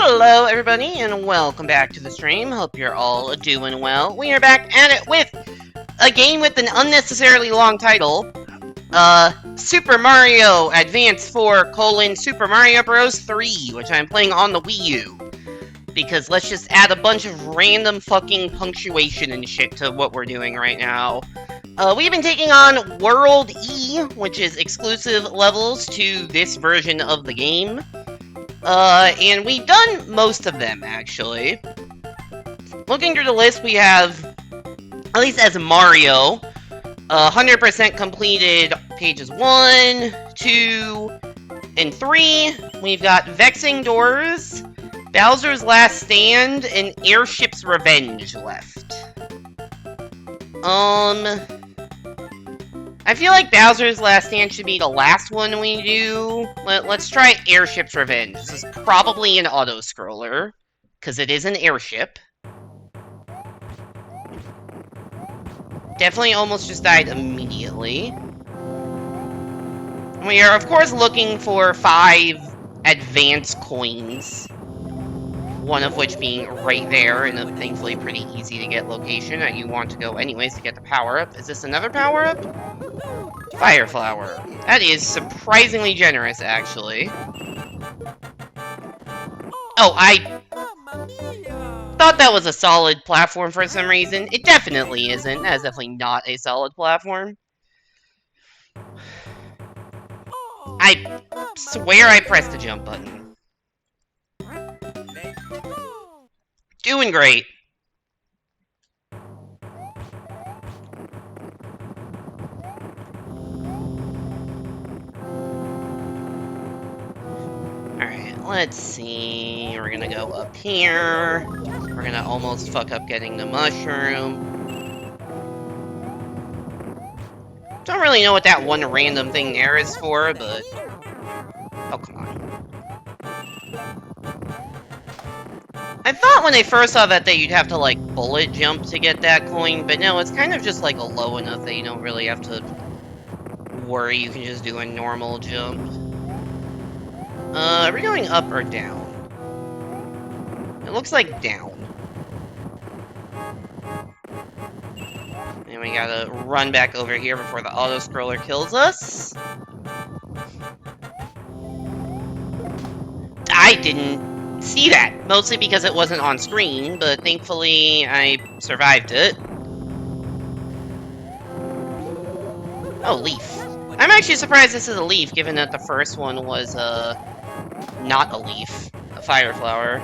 Hello everybody and welcome back to the stream. Hope you're all doing well. We are back at it with a game with an unnecessarily long title. Super Mario Advance 4: Super Mario Bros. 3, which I'm playing on the Wii U. Because let's just add a bunch of random fucking punctuation and shit to what we're doing right now. We've been taking on World E, which is exclusive levels to this version of the game. And we've done most of them, actually. Looking through the list, we have, at least as Mario, 100% completed pages 1, 2, and 3. We've got Vexing Doors, Bowser's Last Stand, and Airship's Revenge left. I feel like Bowser's Last Stand should be the last one we do. Let's try Airship's Revenge. This is probably an auto-scroller, because it is an airship. Definitely almost just died immediately. We are, of course, looking for 5 advance coins. One of which being right there in a thankfully pretty easy to get location that you want to go anyways to get the power-up. Is this another power-up? Fire Flower. That is surprisingly generous, actually. Oh, I thought that was a solid platform for some reason. It definitely isn't. That is definitely not a solid platform. I swear I pressed the jump button. Doing great. Alright, let's see. We're gonna go up here. We're gonna almost fuck up getting the mushroom. Don't really know what that one random thing there is for, but... Oh, come on. I thought when I first saw that you'd have to, like, bullet jump to get that coin, but no, it's kind of just, like, low enough that you don't really have to worry. You can just do a normal jump. Are we going up or down? It looks like down. And we gotta run back over here before the auto-scroller kills us. I didn't see that, mostly because it wasn't on screen, but thankfully I survived it. Oh, leaf. I'm actually surprised this is a leaf, given that the first one was, not a leaf. A fire flower.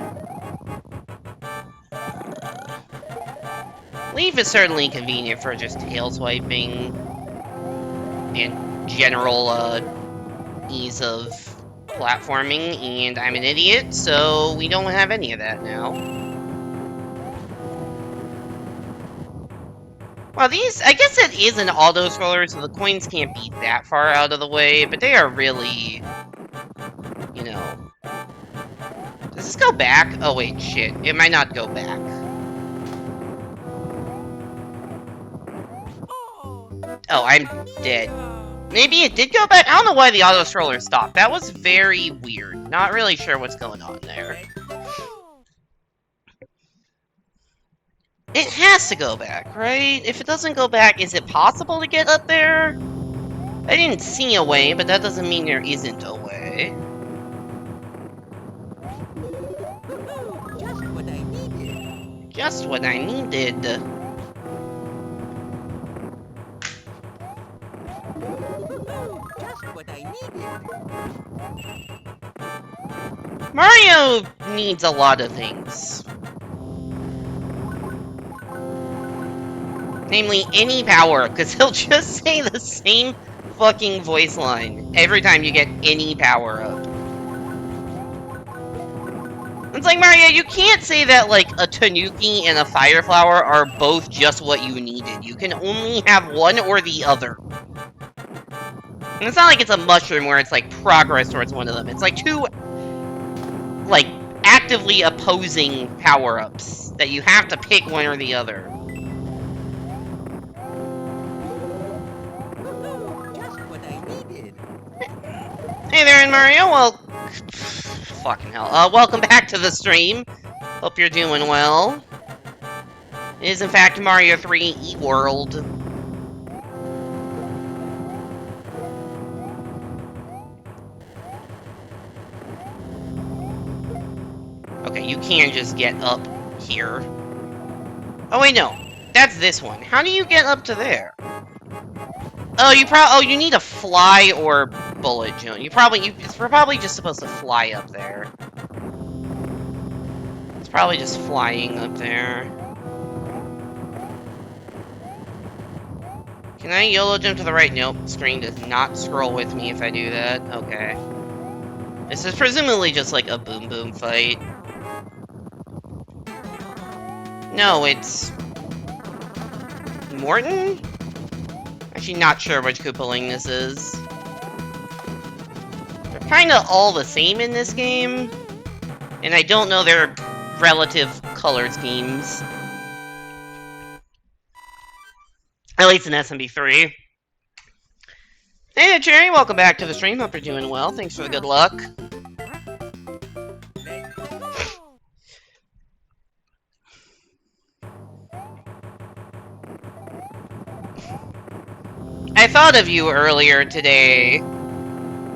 Leaf is certainly convenient for just tail swiping and general, ease of platforming, and I'm an idiot, so we don't have any of that now. Well, these, I guess it is an auto-scroller, so the coins can't be that far out of the way, but they are really, you know... Does this go back? Oh wait, shit. It might not go back. Oh, I'm dead. Maybe it did go back? I don't know why the auto-scroller stopped. That was very weird. Not really sure what's going on there. It has to go back, right? If it doesn't go back, is it possible to get up there? I didn't see a way, but that doesn't mean there isn't a way. Just what I needed. Mario needs a lot of things. Namely, any power, because he'll just say the same fucking voice line every time you get any power up. It's like, Mario, you can't say that, like, a Tanuki and a Fire Flower are both just what you needed. You can only have one or the other. And it's not like it's a mushroom where it's, like, progress towards one of them. It's, like, two, like, actively opposing power-ups that you have to pick one or the other. Hey there, Mario. Well, fucking hell. Welcome back to the stream. Hope you're doing well. It is, in fact, Mario 3 eWorld. Okay, you can just get up here. Oh, wait, no. That's this one. How do you get up to there? Oh, you need a fly or bullet jump. It's probably just supposed to fly up there. It's probably just flying up there. Can I YOLO jump to the right? Nope. Screen does not scroll with me if I do that. Okay. This is presumably just like a boom boom fight. No, it's... Morton? Actually not sure which Koopaling this is. They're kinda all the same in this game. And I don't know their relative color schemes. At least in SMB3. Hey there, Cherry, welcome back to the stream. Hope you're doing well. Thanks for the good luck. I thought of you earlier today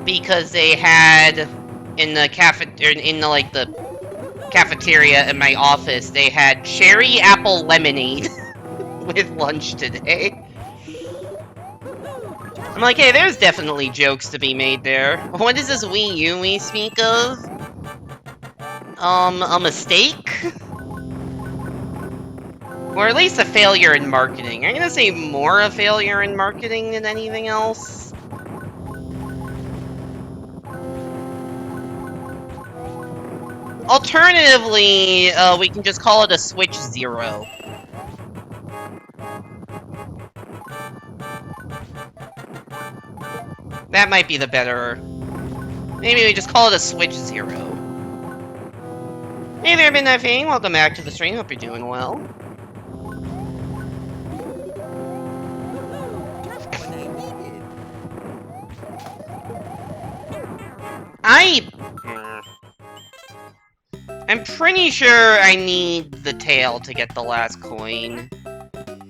because they had in the cafeteria in my office, they had cherry apple lemonade with lunch today. I'm like, hey, there's definitely jokes to be made there. What is this Wii U we speak of? A mistake? Or at least a failure in marketing. I'm gonna say more a failure in marketing than anything else. Alternatively, we can just call it a Switch Zero. That might be the better... Maybe we just call it a Switch Zero. Hey there, Midnight Fang. Welcome back to the stream. Hope you're doing well. I'm pretty sure I need the tail to get the last coin.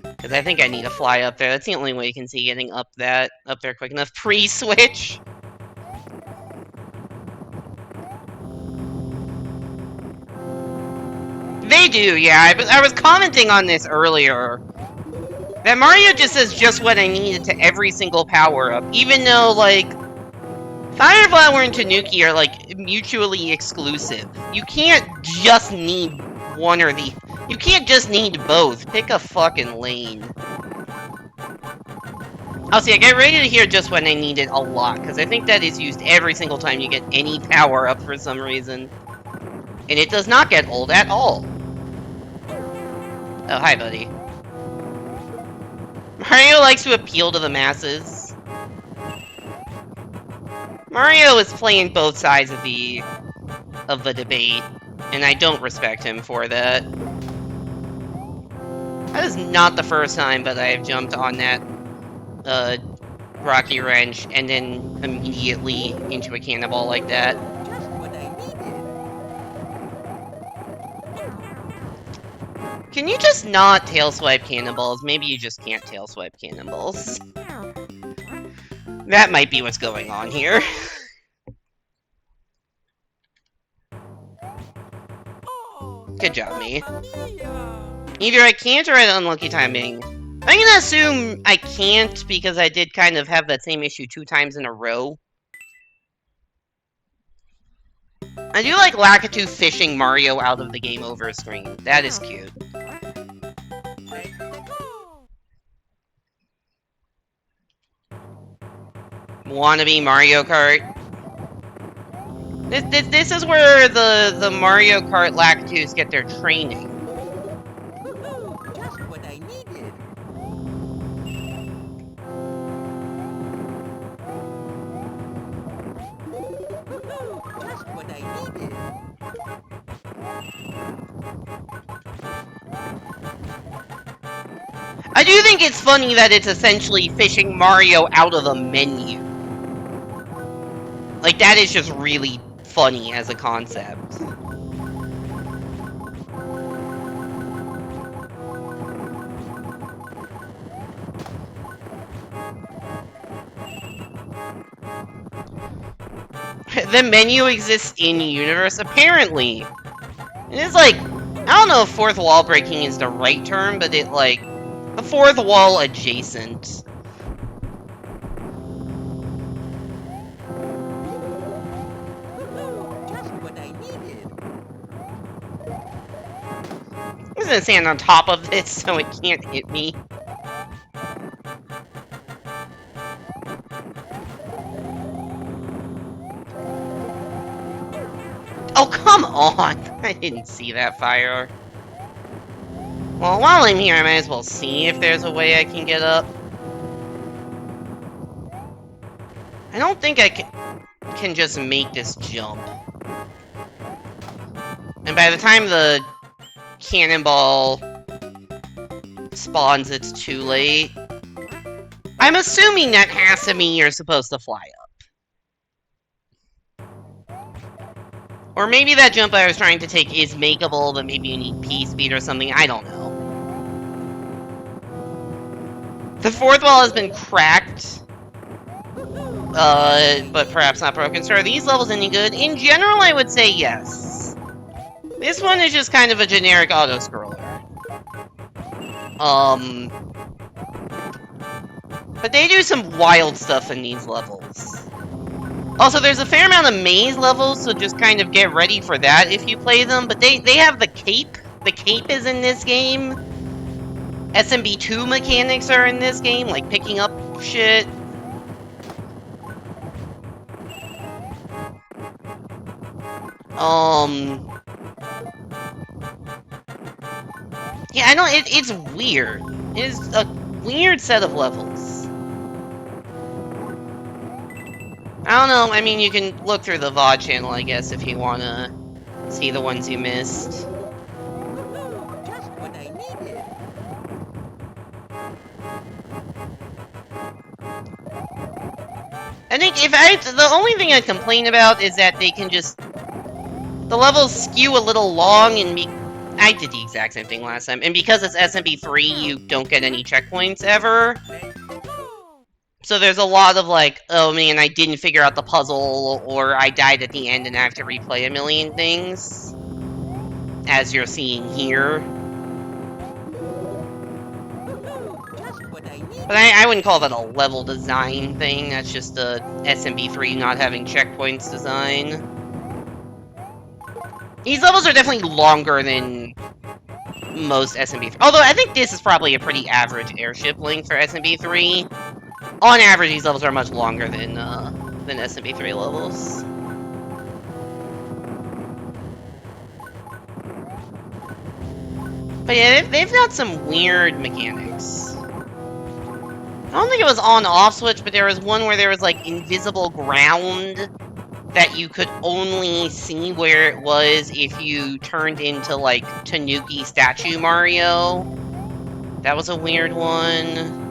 Because I think I need to fly up there. That's the only way you can see getting up there quick enough. Pre-switch! They do, yeah. I was commenting on this earlier. That Mario just says just what I needed to every single power-up. Even though, like, Fire Flower and Tanuki are, like, mutually exclusive. You can't just need one or the... You can't just need both. Pick a fucking lane. Oh, see, I get ready to hear just when I need it a lot, because I think that is used every single time you get any power-up for some reason. And it does not get old at all. Oh, hi, buddy. Mario likes to appeal to the masses. Mario is playing both sides of the debate, and I don't respect him for that. That is not the first time that I have jumped on that Rocky Wrench and then immediately into a cannonball like that. Can you just not tail swipe cannonballs? Maybe you just can't tail swipe cannonballs. That might be what's going on here. Good job, me. Either I can't or I had unlucky timing. I'm gonna assume I can't because I did kind of have that same issue 2 times in a row. I do like Lakitu fishing Mario out of the game over screen. That is cute. Wannabe Mario Kart. This is where the Mario Kart Lakitus get their training. Just what I needed. Just what I needed. I do think it's funny that it's essentially fishing Mario out of the menu. Like, that is just really funny as a concept. The menu exists in universe, apparently. It is like, I don't know if fourth wall breaking is the right term, but it like, the fourth wall adjacent. Just what I needed. I'm just gonna stand on top of this so it can't hit me. Oh, come on! I didn't see that fire. Well, while I'm here, I might as well see if there's a way I can get up. I don't think I can just make this jump. And by the time the cannonball spawns, it's too late. I'm assuming that has to mean you're supposed to fly up. Or maybe that jump I was trying to take is makeable, but maybe you need P-speed or something, I don't know. The fourth wall has been cracked. But perhaps not broken. So are these levels any good? In general, I would say yes. This one is just kind of a generic auto-scroller. But they do some wild stuff in these levels. Also, there's a fair amount of maze levels, so just kind of get ready for that if you play them. But they have the cape. The cape is in this game. SMB2 mechanics are in this game, like picking up shit. Yeah, I know, it's weird. It is a weird set of levels. I don't know, I mean, you can look through the VOD channel, I guess, if you wanna see the ones you missed. Just what I needed. I think the only thing I'd complain about is that they can just... The levels skew a little long, and I did the exact same thing last time. And because it's SMB3, you don't get any checkpoints ever. So there's a lot of like, oh man, I didn't figure out the puzzle, or I died at the end and I have to replay a million things. As you're seeing here. But I wouldn't call that a level design thing, that's just a SMB3 not having checkpoints design. These levels are definitely longer than most SMB3. Although I think this is probably a pretty average airship length for SMB3. On average, these levels are much longer than SMB3 levels. But yeah, they've got some weird mechanics. I don't think it was on-off switch, but there was one where there was like invisible ground that you could only see where it was if you turned into like Tanuki Statue Mario. That was a weird one.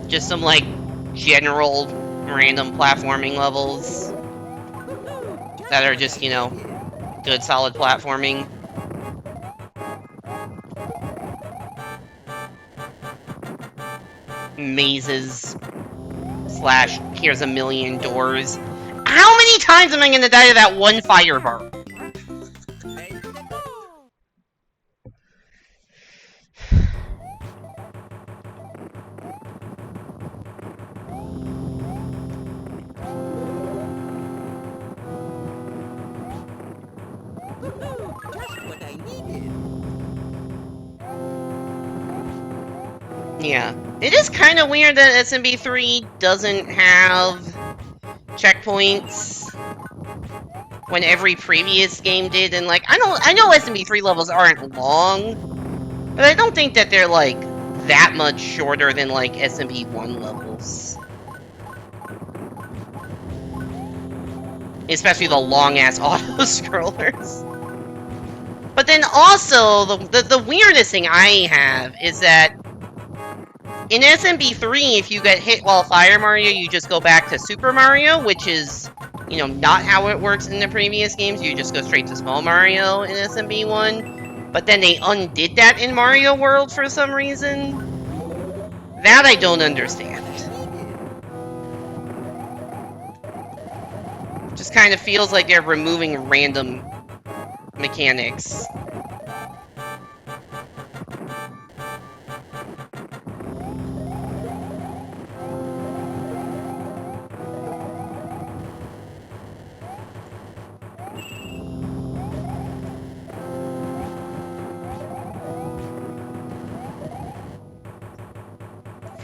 Just some like general random platforming levels that are just, you know, good solid platforming. Mazes slash here's a million doors. How many times am I gonna die to that one fire bar? Just what I needed. Yeah. It is kind of weird that SMB3 doesn't have checkpoints when every previous game did, and like, I know SMB3 levels aren't long, but I don't think that they're like that much shorter than like SMB1 levels. Especially the long-ass auto-scrollers. But then also, the weirdest thing I have is that In SMB3, if you get hit while Fire Mario, you just go back to Super Mario, which is, you know, not how it works in the previous games. You just go straight to Small Mario in SMB1. But then they undid that in Mario World for some reason. That I don't understand. Just kind of feels like they're removing random mechanics.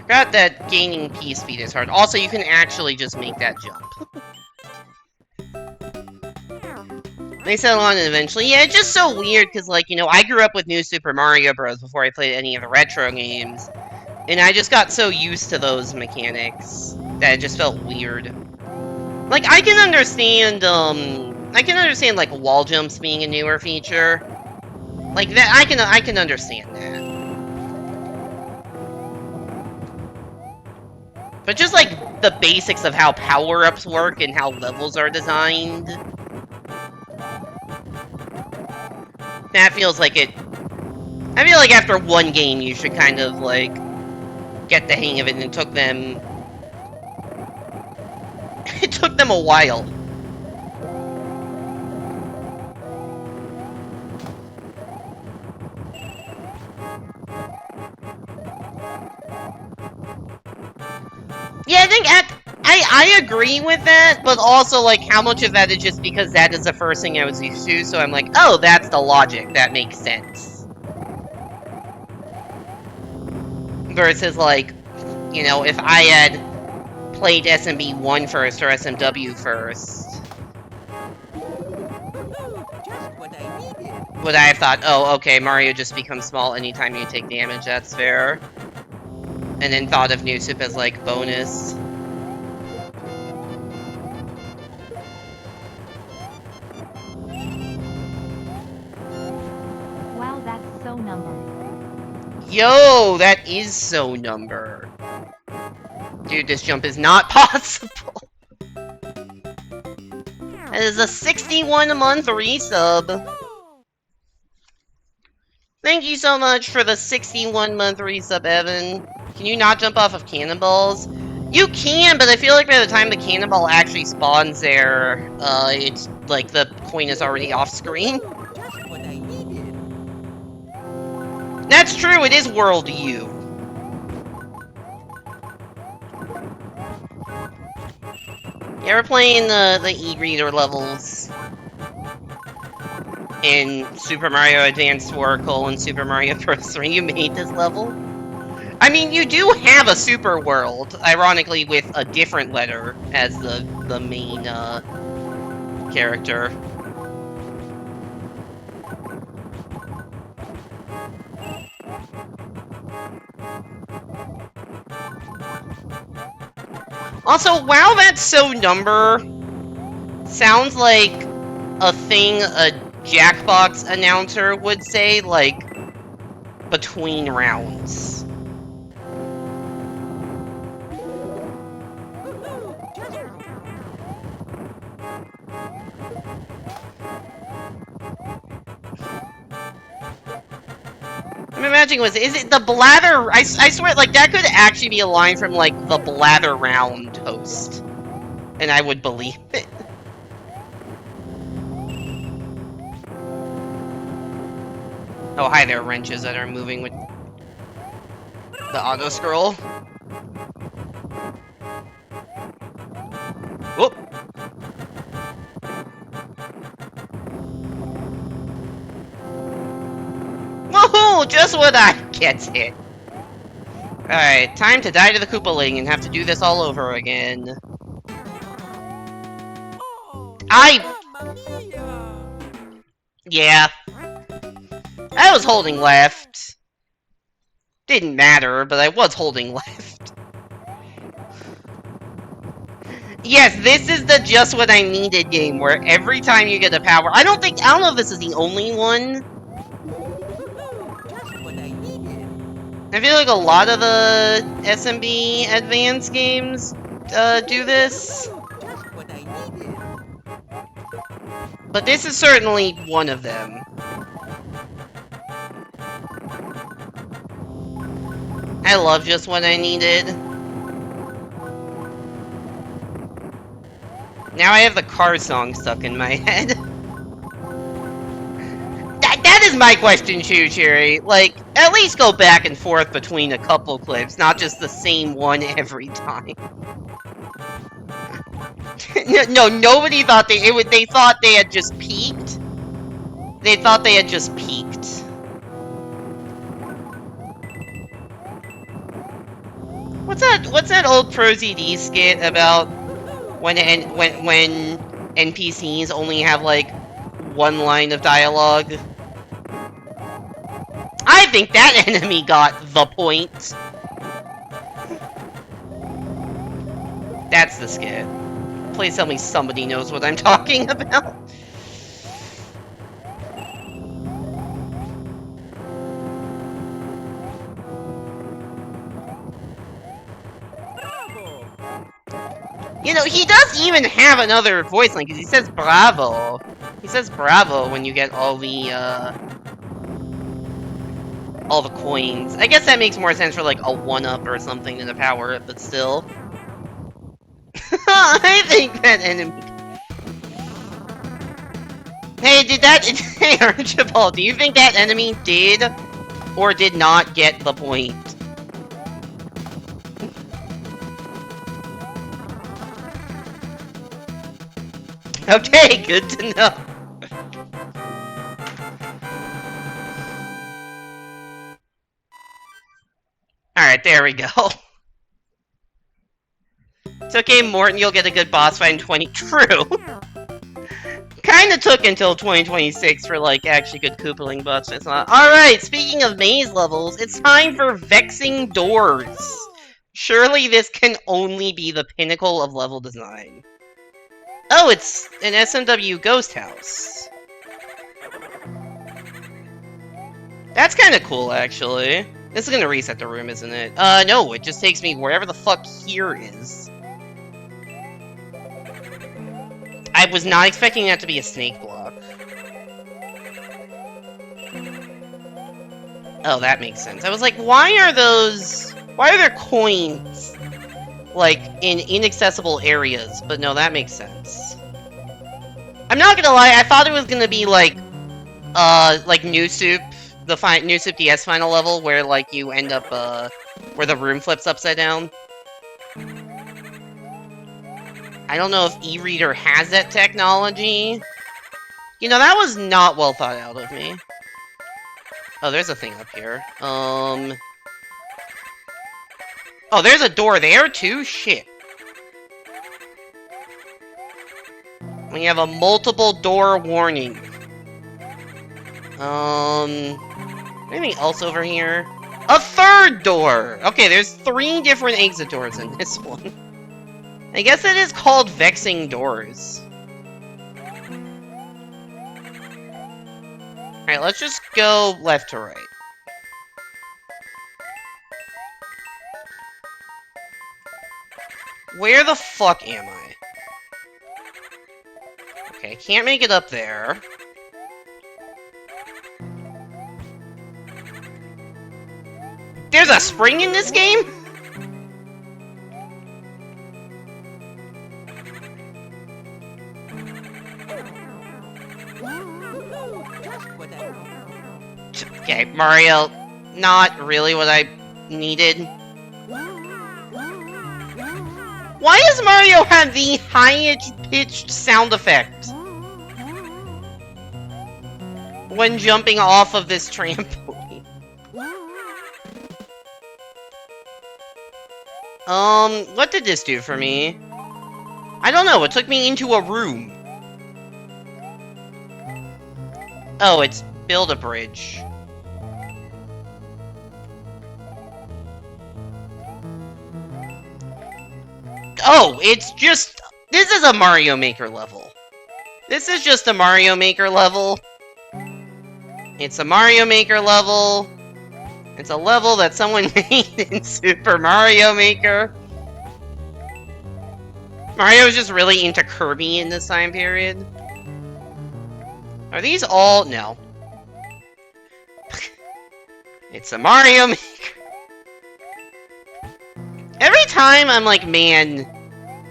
Forgot that gaining P-speed is hard. Also, you can actually just make that jump. They settle on it eventually. Yeah, it's just so weird, because, like, you know, I grew up with New Super Mario Bros. Before I played any of the retro games. And I just got so used to those mechanics that it just felt weird. Like, I can understand, like, wall jumps being a newer feature. Like, that, I can understand that. But just, like, the basics of how power-ups work and how levels are designed. That feels like it... I feel like after one game, you should kind of, like, get the hang of it, and it took them... It took them a while. Yeah, I think I agree with that, but also, like, how much of that is just because that is the first thing I was used to, so I'm like, oh, that's the logic, that makes sense. Versus, like, you know, if I had played SMB1 first or SMW first, would I have thought, oh, okay, Mario just becomes small anytime you take damage, that's fair. And then thought of New Soup as, like, bonus. Wow, that's so number. Yo, that is so number. Dude, this jump is not possible. That is a 61-month resub. Thank you so much for the 61-month resub, Evan. Can you not jump off of cannonballs? You can, but I feel like by the time the cannonball actually spawns there, it's like the coin is already off screen. That's true, it is World U. You ever playing the e-reader levels in Super Mario Advance 4 and Super Mario Bros. 3? You made this level? I mean, you do have a super world, ironically with a different letter as the main, character. Also, wow, that's so number sounds like a thing a Jackbox announcer would say, like, between rounds. I'm imagining, is it the blather? I swear, like, that could actually be a line from, like, the Blather Round host. And I would believe it. Oh, hi there, wrenches that are moving with the auto-scroll. Whoop! Woohoo! Just what I gets hit. Alright, time to die to the Koopaling and have to do this all over again. Yeah. I was holding left. Didn't matter, but I was holding left. Yes, this is the just what I needed game where every time you get a power... I don't know if this is the only one. I feel like a lot of the SMB Advance games do this. Just what I needed. But this is certainly one of them. I love just what I needed. Now I have the car song stuck in my head. That is my question, Choo Cherry. Like, at least go back and forth between a couple clips, not just the same one every time. No, nobody thought they thought they had just peaked. They thought they had just peaked. What's that old ProZD skit about when NPCs only have like one line of dialogue? I think that enemy got the point. That's the skit. Please tell me somebody knows what I'm talking about. Bravo! You know, he does even have another voice line, because he says bravo. He says bravo when you get all the coins. I guess that makes more sense for, like, a 1-up or something than a power-up, but still. I think that enemy... Hey, did that... Hey, Archibald, do you think that enemy did or did not get the point? Okay, good to know. Alright, there we go. It's okay, Morton, you'll get a good boss fight in 20... True. Kinda took until 2026 for, like, actually good Koopaling boss fights. Alright, speaking of maze levels, it's time for Vexing Doors. Surely this can only be the pinnacle of level design. Oh, it's an SMW ghost house. That's kinda cool, actually. This is gonna reset the room, isn't it? No, it just takes me wherever the fuck here is. I was not expecting that to be a snake block. Oh, that makes sense. I was like, why are there coins, like, in inaccessible areas? But no, that makes sense. I'm not gonna lie, I thought it was gonna be like New Soup, the New Soup DS final level, where, like, you end up, where the room flips upside down. I don't know if e-reader has that technology. You know, that was not well thought out of me. Oh, there's a thing up here. Oh, there's a door there, too? Shit. We have a multiple door warning. Anything else over here? A third door! Okay, there's 3 different exit doors in this one. I guess it is called Vexing Doors. Alright, let's just go left to right. Where the fuck am I? Okay, can't make it up there. There's a spring in this game? Okay, Mario, not really what I needed. Why does Mario have the highest pitched sound effect when jumping off of this trampoline? What did this do for me? I don't know, it took me into a room. Oh, it's build a bridge. Oh, it's just... This is a Mario Maker level. This is just a Mario Maker level. It's a Mario Maker level. It's a level that someone made in Super Mario Maker. Mario was just really into Kirby in this time period. Are these all? No. It's a Mario Maker. Every time I'm like, man,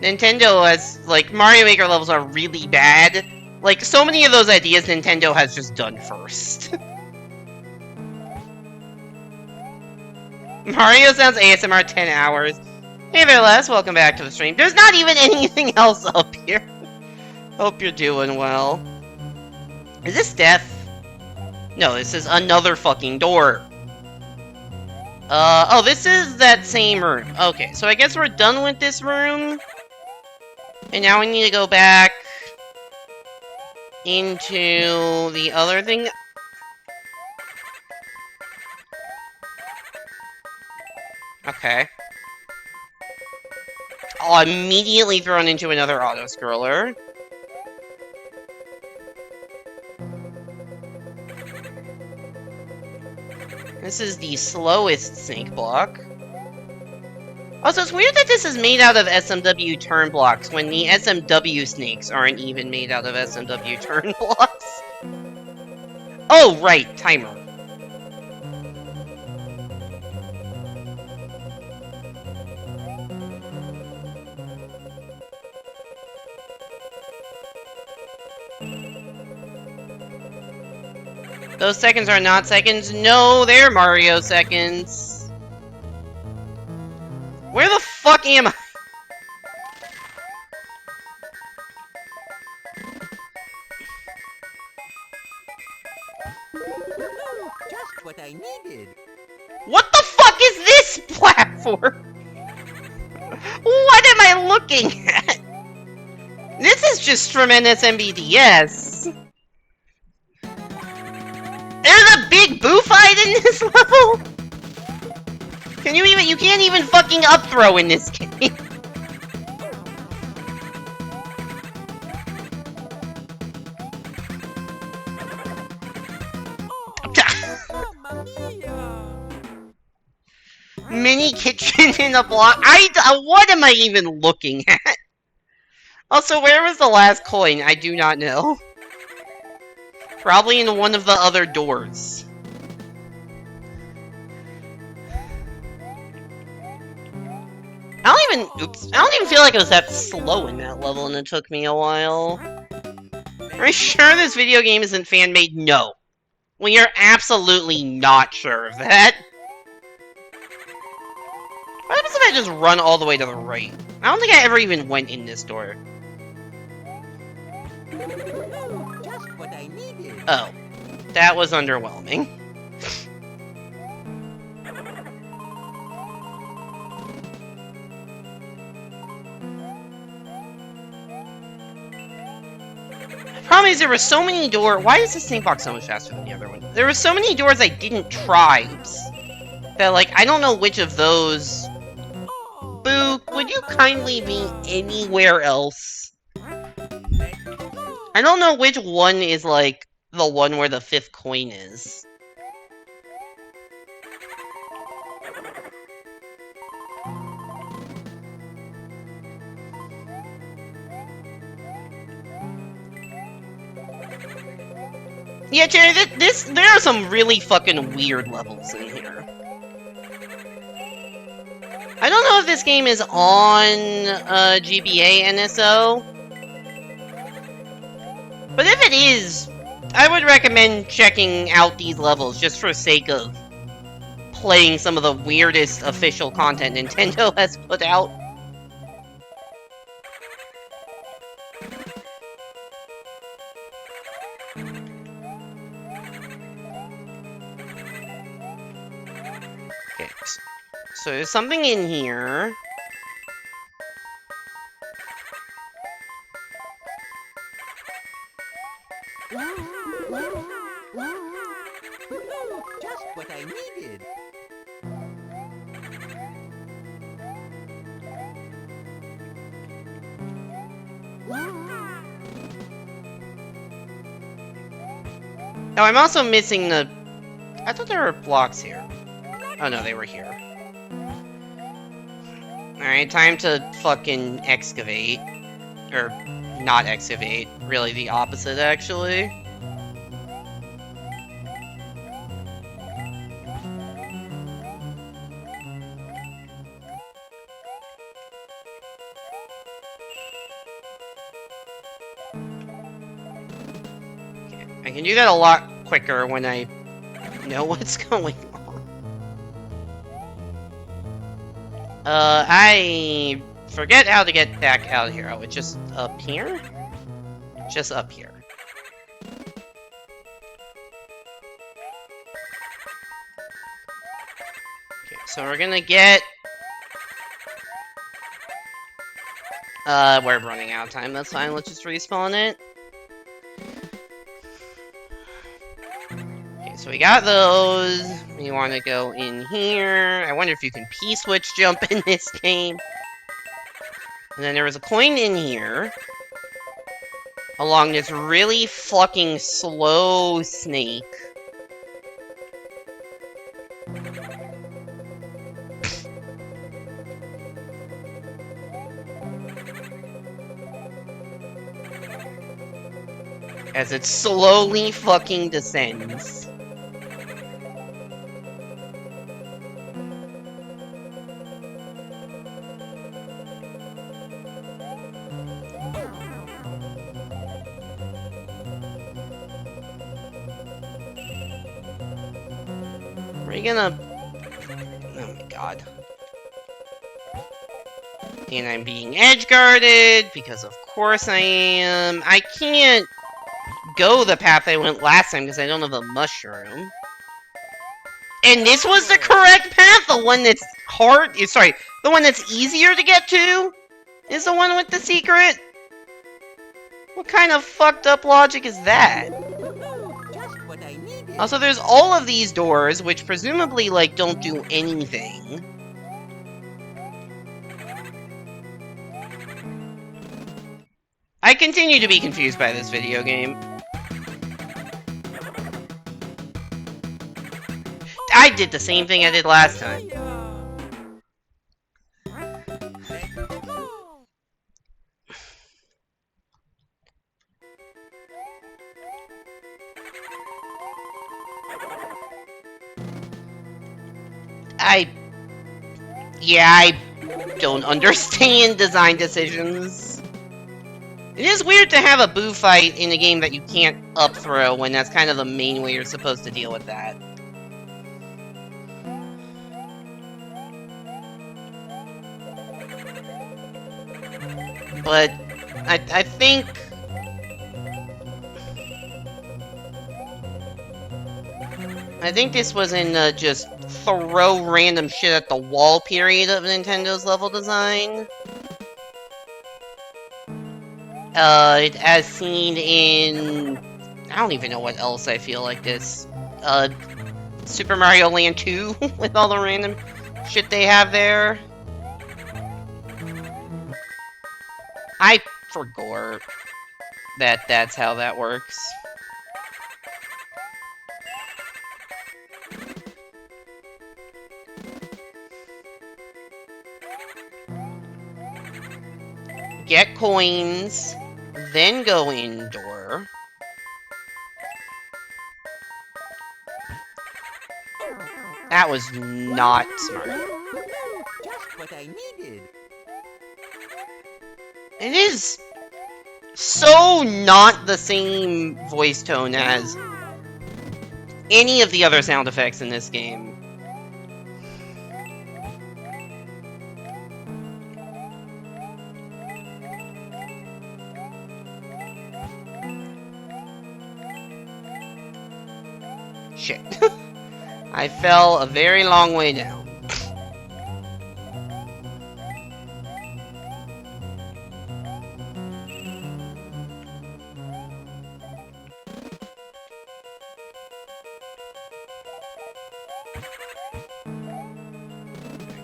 Nintendo has, like, Mario Maker levels are really bad. Like, so many of those ideas Nintendo has just done first. Mario Sounds ASMR 10 hours. Hey there, Les. Welcome back to the stream. There's not even anything else up here. Hope you're doing well. Is this death? No, this is another fucking door. Oh, this is that same room. Okay, so I guess we're done with this room. And now we need to go back into the other thing. Okay. I'll immediately thrown into another auto-scroller. This is the slowest snake block. Also, it's weird that this is made out of SMW turn blocks when the SMW snakes aren't even made out of SMW turn blocks. Oh, right, timer. Those seconds are not seconds. No, they're Mario seconds. Where the fuck am I? Just what I needed. What the fuck is this platform? What am I looking at? This is just tremendous MBDS. There's a big boo fight in this level? You can't even fucking up throw in this game. Mamma mia! Mini kitchen in a block. What am I even looking at? Also, where was the last coin? I do not know. Probably in one of the other doors. I don't even feel like it was that slow in that level, and it took me a while. Are you sure this video game isn't fan-made? No. We are absolutely not sure of that. What happens if I just run all the way to the right? I don't think I ever even went in this door. Just what I needed. Oh. That was underwhelming. Problem is, there were so many doors. Why is this snake box so much faster than the other one? There were so many doors I didn't try. That, like, I don't know which of those. Boo, would you kindly be anywhere else? I don't know which one is, like, the one where the 5th coin is. Yeah, Jerry, there are some really fucking weird levels in here. I don't know if this game is on GBA NSO. But if it is, I would recommend checking out these levels just for sake of playing some of the weirdest official content Nintendo has put out. Okay, so there's something in here. Just what I needed. Oh, I'm also missing the... I thought there were blocks here. Oh no, they were here. Alright, time to fucking excavate. Or, not excavate. Really the opposite, actually. I can do that a lot quicker when I know what's going on. I forget how to get back out here. Oh, it's just up here? Just up here. Okay, so we're gonna get... we're running out of time. That's fine. Let's just respawn it. So we got those. We want to go in here. I wonder if you can P-switch jump in this game. And then there was a coin in here. Along this really fucking slow snake. As it slowly fucking descends. Are you gonna... Oh my god. And I'm being edge-guarded, because of course I am. I can't go the path I went last time, because I don't have a mushroom. And this was the correct path! The one that's hard... Sorry, the one that's easier to get to is the one with the secret? What kind of fucked up logic is that? Just what I needed. Also, there's all of these doors, which presumably, like, don't do anything. I continue to be confused by this video game. I did the same thing I did last time. I don't understand design decisions. It is weird to have a boo fight in a game that you can't up throw when that's kind of the main way you're supposed to deal with that. But I think this was in the just throw random shit at the wall period of Nintendo's level design. As seen in... I don't even know what else I feel like this. Super Mario Land 2, with all the random shit they have there. I forgot that that's how that works. Get coins, then go indoor. That was not smart. Just what I needed. It is so not the same voice tone as any of the other sound effects in this game. Shit. I fell a very long way down.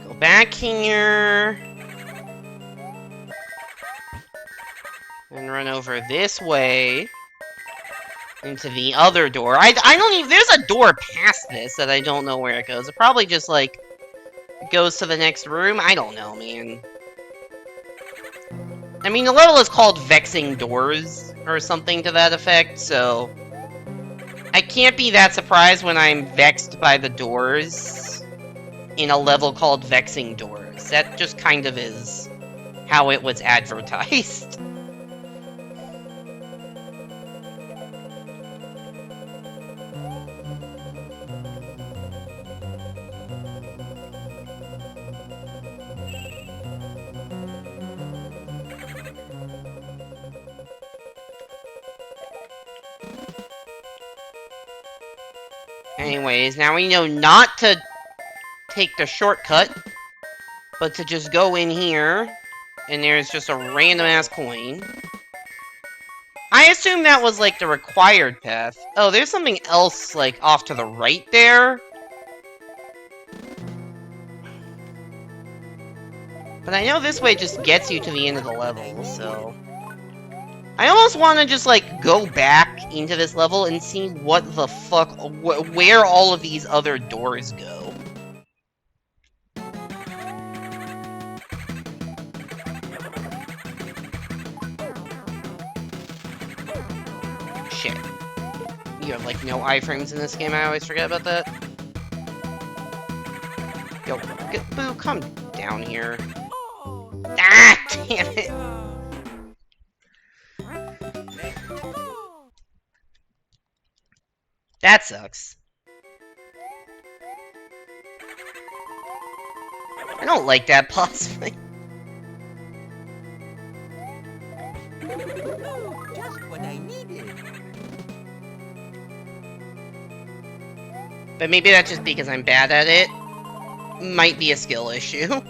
Go back here. And run over this way. into the other door. I don't even... There's a door past this that I don't know where it goes. It probably just, like, goes to the next room. I don't know, man. I mean, the level is called Vexing Doors, or something to that effect, so... I can't be that surprised when I'm vexed by the doors in a level called Vexing Doors. That just kind of is how it was advertised. Anyways, now we know not to take the shortcut, but to just go in here, and there's just a random-ass coin. I assume that was, like, the required path. Oh, there's something else, like, off to the right there? But I know this way just gets you to the end of the level, so... I almost want to just, like, go back into this level and see what the fuck... where all of these other doors go. Shit. You have, like, no iframes in this game, I always forget about that. Yo, Boo, come down here. Ah, damn it! That sucks. I don't like that, possibly. Just what I needed. But maybe that's just because I'm bad at it. Might be a skill issue.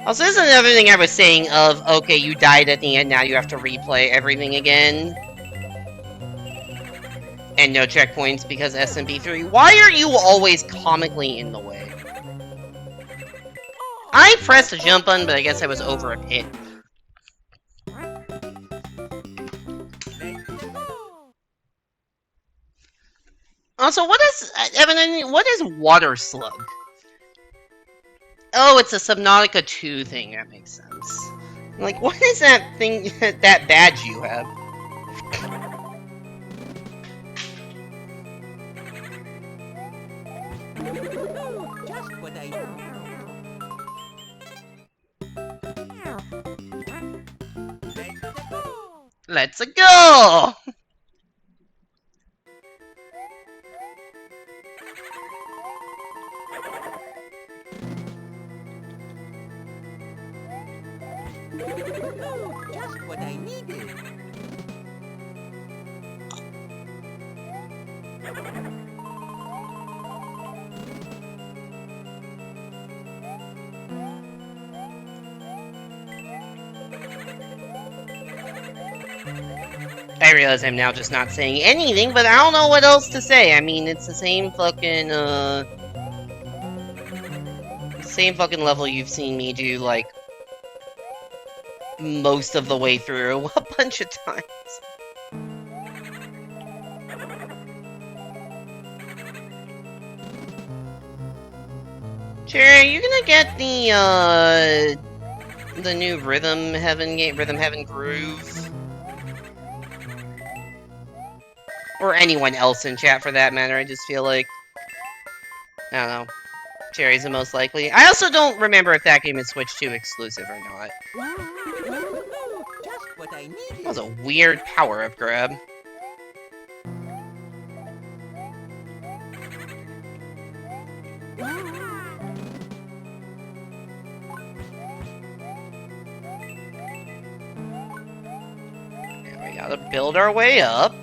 Also, this is another thing I was saying of, okay, you died at the end, now you have to replay everything again. And no checkpoints because SMP3. Why are you always comically in the way? I pressed the jump button, but I guess I was over a pit. Also, what is... Evan, what is Water Slug? Oh, it's a Subnautica 2 thing, that makes sense. Like, what is that thing, that badge you have? Just what I Let's go! Just what I needed. I realize I'm now just not saying anything, but I don't know what else to say. I mean, it's the same fucking, same fucking level you've seen me do, like, most of the way through a bunch of times. Cherry, you gonna get the new Rhythm Heaven game, Rhythm Heaven Groove? Or anyone else in chat for that matter, I just feel like... I don't know. Cherry's the most likely. I also don't remember if that game is Switch 2 exclusive or not. Just what I needed. That was a weird power-up grab. Now we gotta build our way up.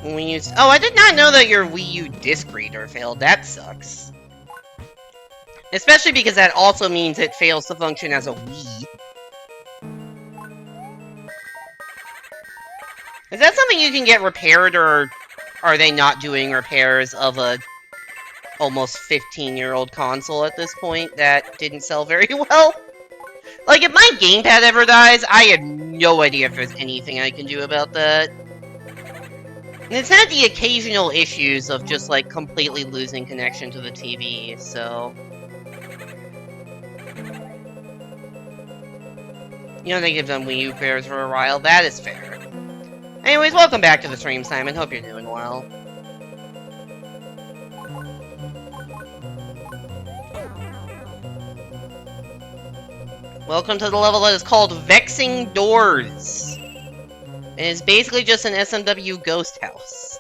When you... Oh, I did not know that your Wii U disc reader failed. That sucks. Especially because that also means it fails to function as a Wii. Is that something you can get repaired, or are they not doing repairs of a almost 15-year-old console at this point that didn't sell very well? Like, if my gamepad ever dies, I have no idea if there's anything I can do about that. And it's had the occasional issues of just, like, completely losing connection to the TV, so... You know, they give them Wii U pairs for a while. That is fair. Anyways, welcome back to the stream, Simon. Hope you're doing well. Welcome to the level that is called Vexing Doors. It is basically just an SMW ghost house.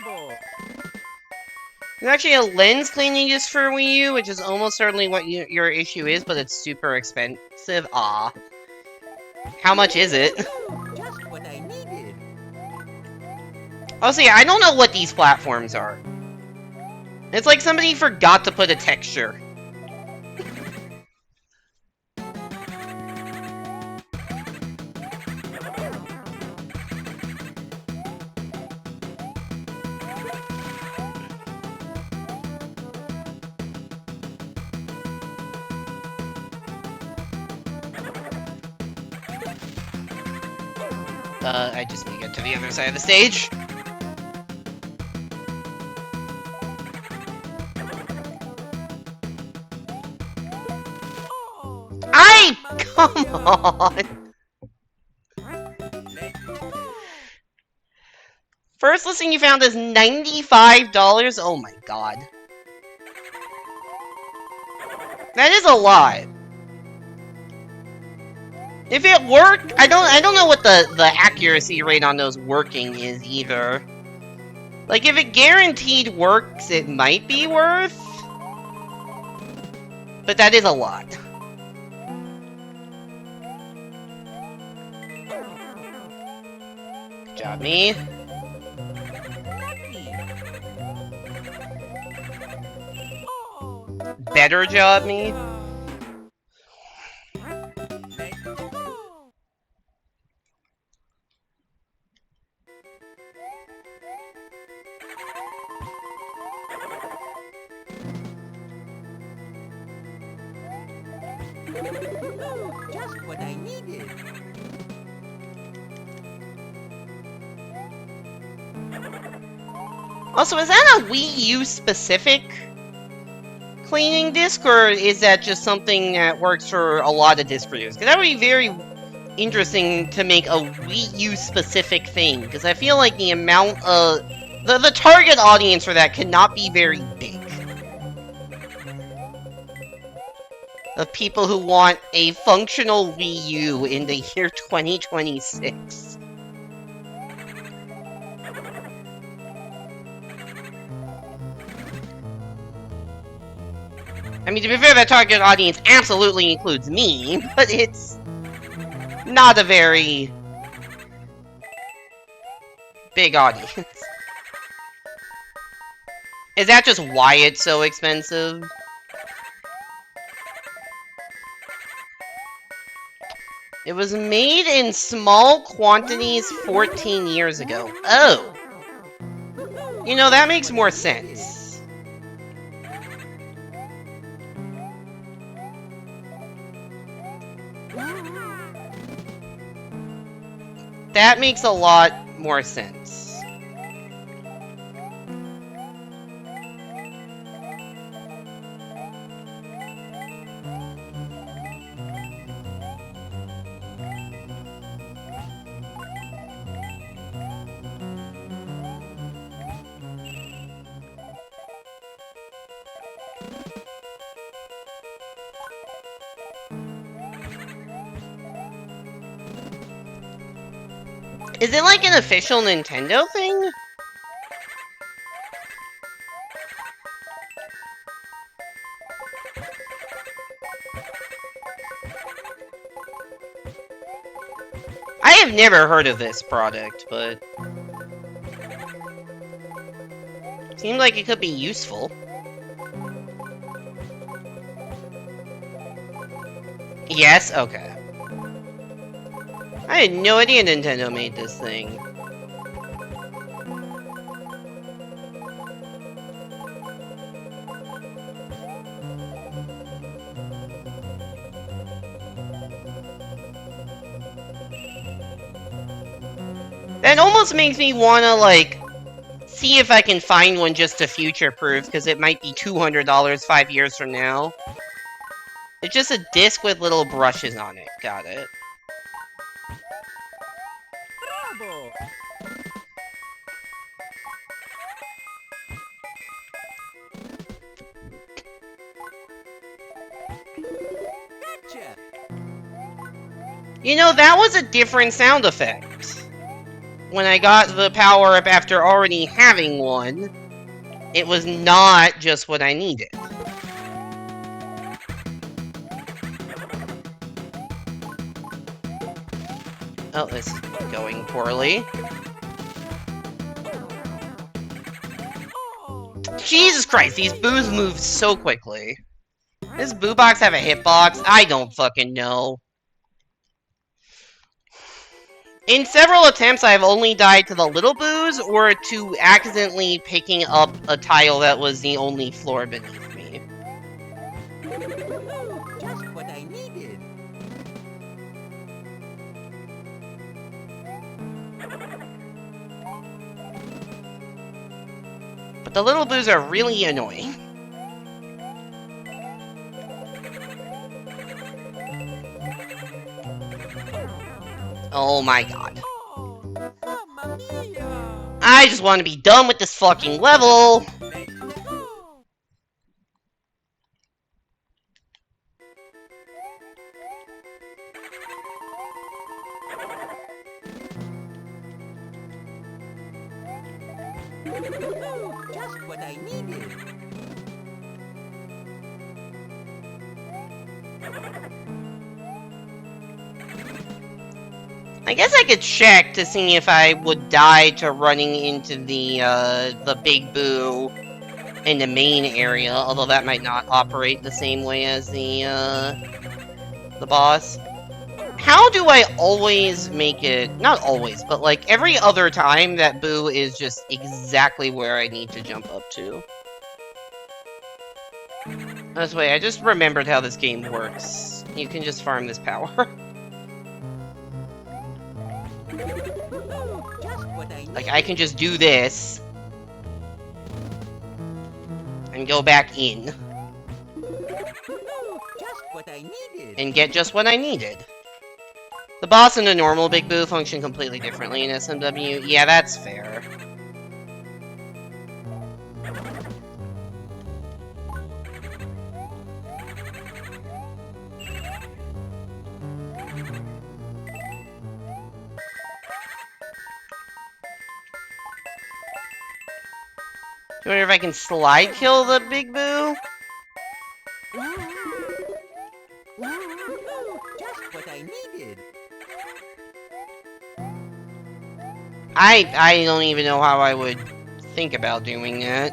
Bravo! There's actually a lens cleaning just for Wii U, which is almost certainly what your issue is, but it's super expensive. Ah. How much is it? Just what I needed. Oh, see, I don't know what these platforms are. It's like somebody forgot to put a texture. I just need to get to the other side of the stage. Come on! First listing you found is $95? Oh my god. That is a lot. If it worked, I don't know what the accuracy rate on those working is either. Like, if it guaranteed works, it might be worth. But that is a lot. Good job, me. Better job, me. Just what I needed. Also, is that a Wii U specific cleaning disc, or is that just something that works for a lot of disc readers? Because that would be very interesting to make a Wii U specific thing, because I feel like the amount of... The target audience for that cannot be very big. Of people who want a functional Wii U in the year 2026. I mean, to be fair, that target audience absolutely includes me, but it's not a very big audience. Is that just why it's so expensive? It was made in small quantities 14 years ago. Oh! You know, that makes more sense. That makes a lot more sense. Is it like an official Nintendo thing? I have never heard of this product, but... Seemed like it could be useful. Yes? Okay. I had no idea Nintendo made this thing. That almost makes me wanna, like, see if I can find one just to future-proof, because it might be $200 5 years from now. It's just a disc with little brushes on it. Got it. Bravo! Gotcha! You know, that was a different sound effect. When I got the power-up after already having one, it was not just what I needed. Oh, this is going poorly. Jesus Christ, these boos move so quickly. Does Boo Box have a hitbox? I don't fucking know. In several attempts, I've only died to the little boos or to accidentally picking up a tile that was the only floor beneath me. Just what I needed. But the little boos are really annoying. Oh my god. Oh, mamma mia! I just want to be done with this fucking level! Let's go! Just what I needed. I guess I could check to see if I would die to running into the big boo in the main area, although that might not operate the same way as the boss. How do I always make it, not always, but like every other time that boo is just exactly where I need to jump up to? This way, I just remembered how this game works. You can just farm this power. Like, I can just do this and go back in Just what I needed. and get just what I needed. The boss and the normal Big Boo function completely differently in SMW. Yeah, that's fair. I wonder if I can slide kill the Big Boo? Just what I needed. I don't even know how I would think about doing that.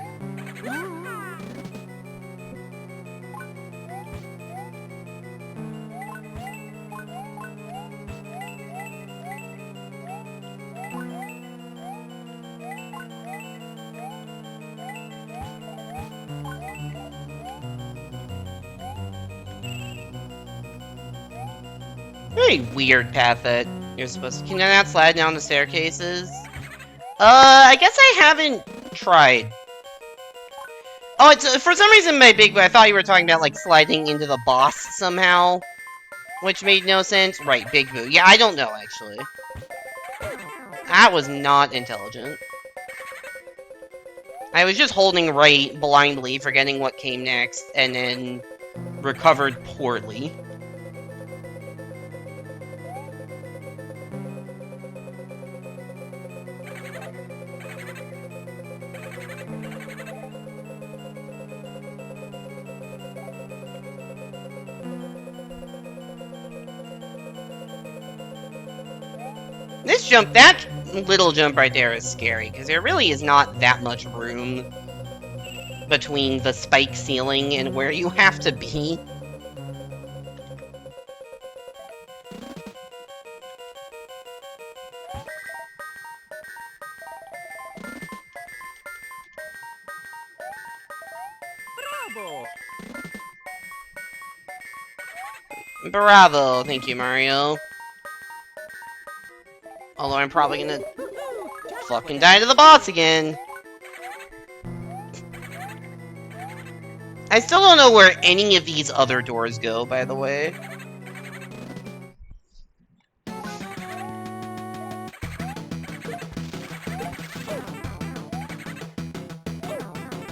Very weird path that you're supposed to... Can I not slide down the staircases? I guess I haven't tried. Oh, it's for some reason my Big Boo, I thought you were talking about, like, sliding into the boss somehow. Which made no sense. Right, Big Boo. Yeah, I don't know, actually. That was not intelligent. I was just holding right blindly, forgetting what came next, and then recovered poorly. This jump, that little jump right there is scary, because there really is not that much room between the spike ceiling and where you have to be. Bravo! Bravo, thank you, Mario. Although I'm probably gonna Just fucking what die to the boss again. I still don't know where any of these other doors go, by the way.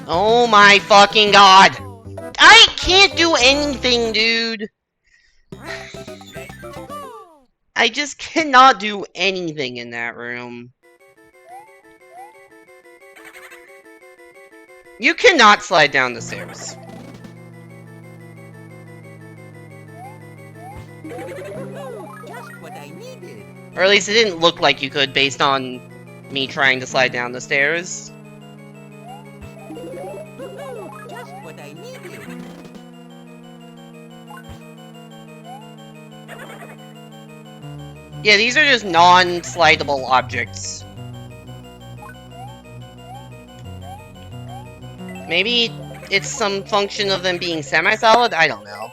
Oh my fucking god! I can't do anything, dude! Let's go! I just cannot do anything in that room. You cannot slide down the stairs. Just what I needed. Or at least it didn't look like you could based on me trying to slide down the stairs. Just what I needed. Yeah, these are just non-slidable objects. Maybe it's some function of them being semi-solid? I don't know.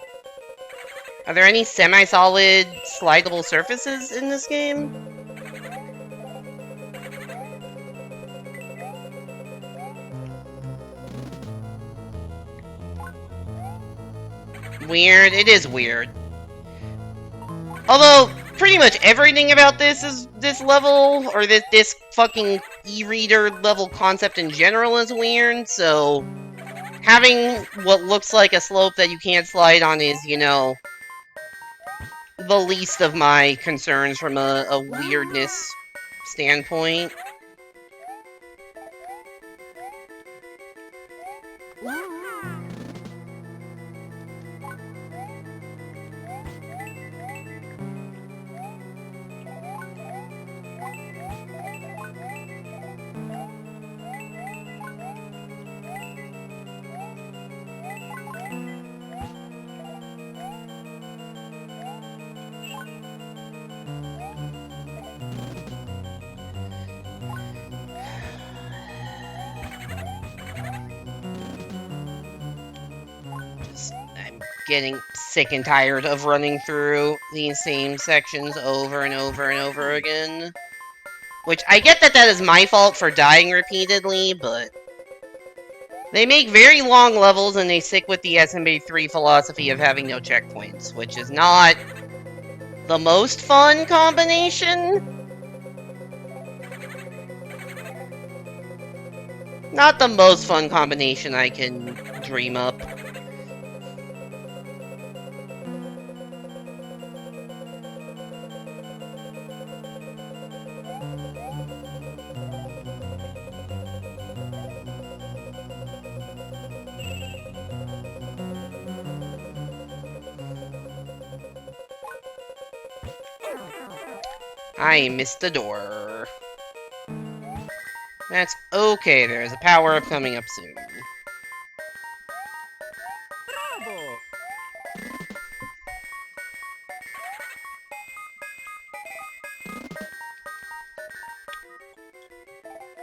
Are there any semi-solid slidable surfaces in this game? Weird. It is weird. Although, pretty much everything about this level, or this fucking e-reader level concept in general is weird, so having what looks like a slope that you can't slide on is, you know, the least of my concerns from a weirdness standpoint. I'm getting sick and tired of running through these same sections over and over and over again. Which, I get that is my fault for dying repeatedly, but they make very long levels and they stick with the SMB3 philosophy of having no checkpoints, which is not the most fun combination. Not the most fun combination I can dream up. I missed the door. That's okay, there's a power-up coming up soon. Bravo!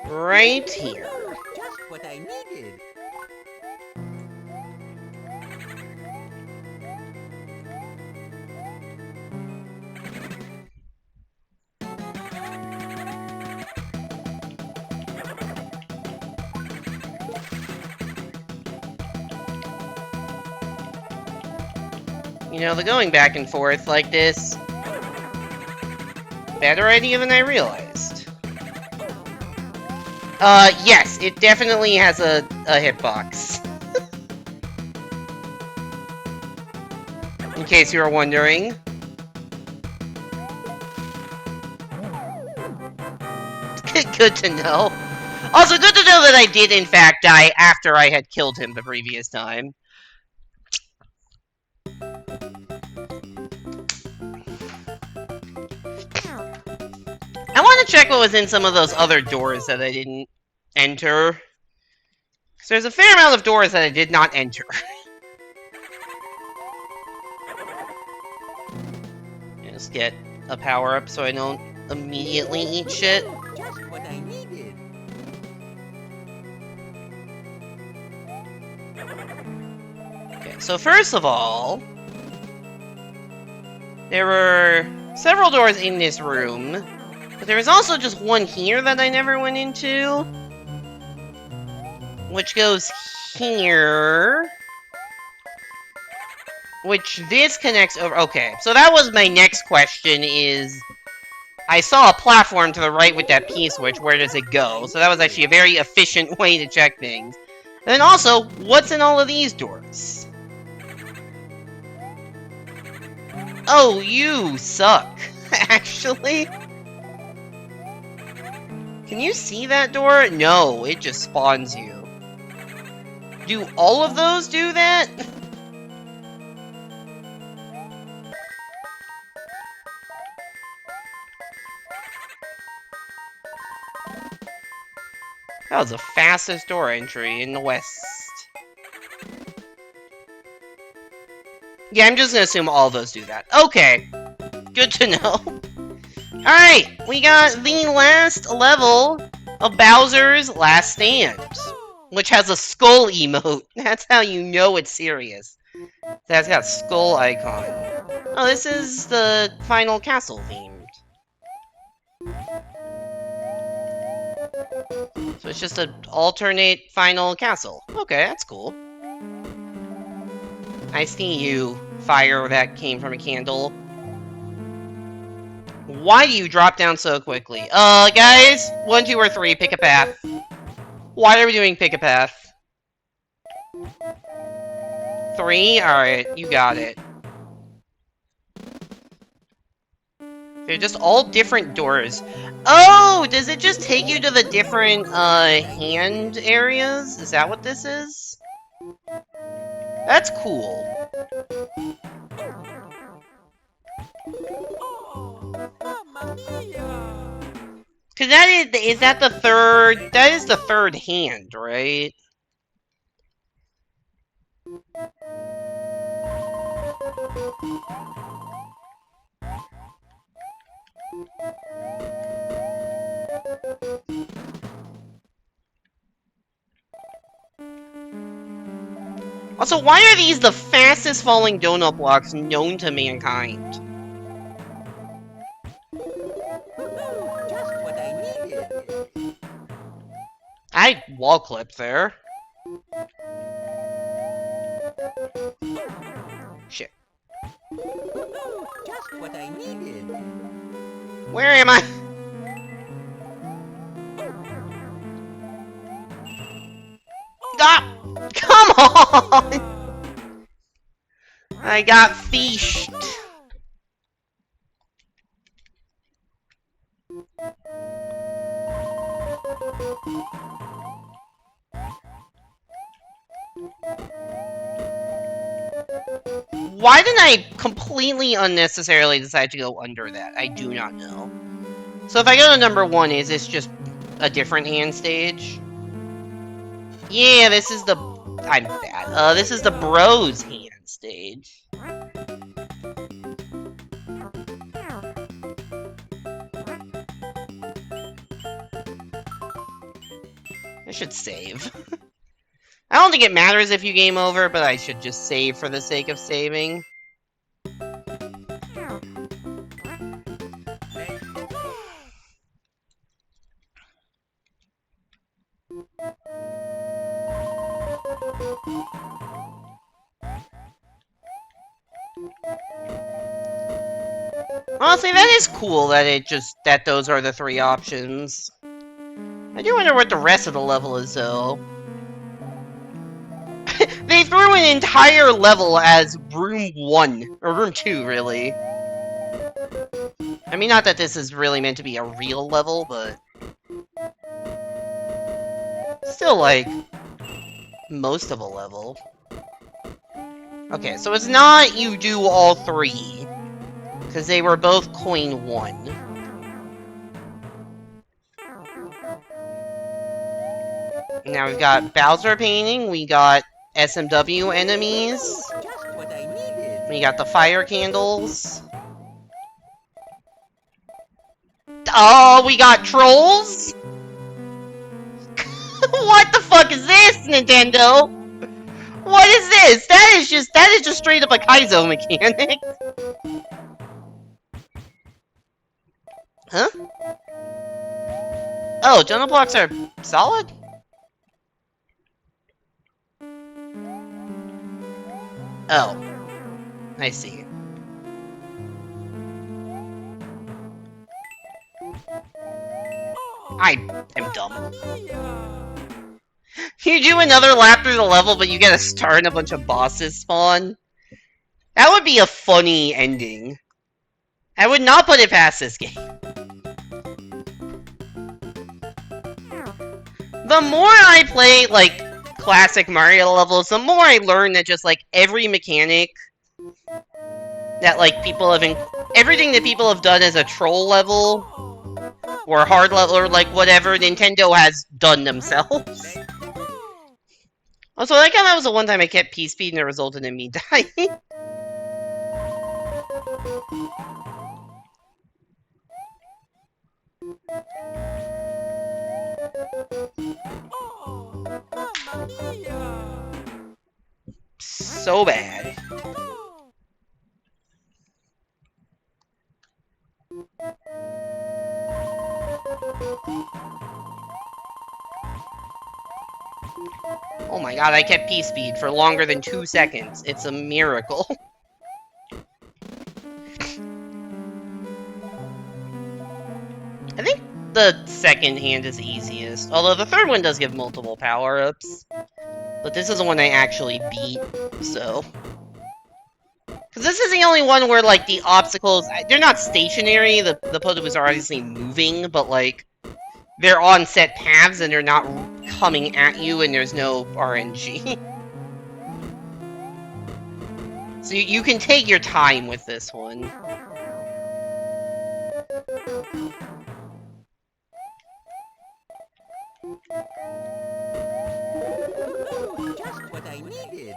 Right here. Just what I needed. You know, the going back and forth like this, better idea than I realized. Yes, it definitely has a hitbox. In case you were wondering. Good to know. Also, good to know that I did in fact die after I had killed him the previous time. I want to check what was in some of those other doors that I didn't enter. So there's a fair amount of doors that I did not enter. Just get a power-up so I don't immediately eat shit. Just what I needed. Okay, so first of all, there were several doors in this room, but there was also just one here that I never went into, which goes here, which this connects over. Okay, so that was my next question is, I saw a platform to the right with that P-switch, where does it go? So that was actually a very efficient way to check things. And then also, what's in all of these doors? Oh, you suck, actually. Can you see that door? No, it just spawns you. Do all of those do that? That was the fastest door entry in the West. Yeah, I'm just gonna assume all those do that. Okay, good to know. Alright, we got the last level of Bowser's Last Stand, which has a skull emote. That's how you know it's serious. That's got a skull icon. Oh, this is the final castle themed. So it's just an alternate final castle. Okay, that's cool. I see you, fire that came from a candle. Why do you drop down so quickly? Guys, 1, 2, or 3, pick a path. Why are we doing pick a path? 3? Alright, you got it. They're just all different doors. Oh, does it just take you to the different, hand areas? Is that what this is? That's cool. Mamma mia! Cause is that the third, that is the third hand, right? Also, why are these the fastest falling donut blocks known to mankind? Just what I needed. I wall clipped there. Shit. Just what I needed. Where am I? Ah! Come on! I got fished. Why didn't I completely unnecessarily decide to go under that? I do not know. So if I go to number 1, is this just a different hand stage? Yeah, this is the... I'm bad. This is the Bros hand stage. I should save. I don't think it matters if you game over, but I should just save for the sake of saving. Honestly, that is cool that those are the 3 options. I do wonder what the rest of the level is, though. They threw an entire level as room 1, or room 2, really. I mean, not that this is really meant to be a real level, but... still, like, most of a level. Okay, so it's not you do all 3. Because they were both coin 1. Now we've got Bowser painting, we got SMW enemies, Just what I needed. we got the fire candles. Oh, we got trolls? What the fuck is this, Nintendo? What is this? That is just straight up a Kaizo mechanic. Huh? Oh, jungle blocks are solid? Oh. I see. I am dumb. You do another lap through the level, but you get a star and a bunch of bosses spawn? That would be a funny ending. I would not put it past this game. The more I play, like, classic Mario levels, the more I learn that just, like, every mechanic that, like, people have everything that people have done as a troll level, or hard level, or, like, whatever, Nintendo has done themselves. Also, I like how that was the one time I kept P-Speed and it resulted in me dying. So bad. Oh my god, I kept P-Speed for longer than 2 seconds. It's a miracle. I think the second hand is easiest, although the third one does give multiple power-ups. But this is the one I actually beat, so... Because this is the only one where, like, the obstacles... They're not stationary, the Podoboos are obviously moving, but, like... They're on set paths and they're not coming at you and there's no RNG. So you can take your time with this one. Just what I needed.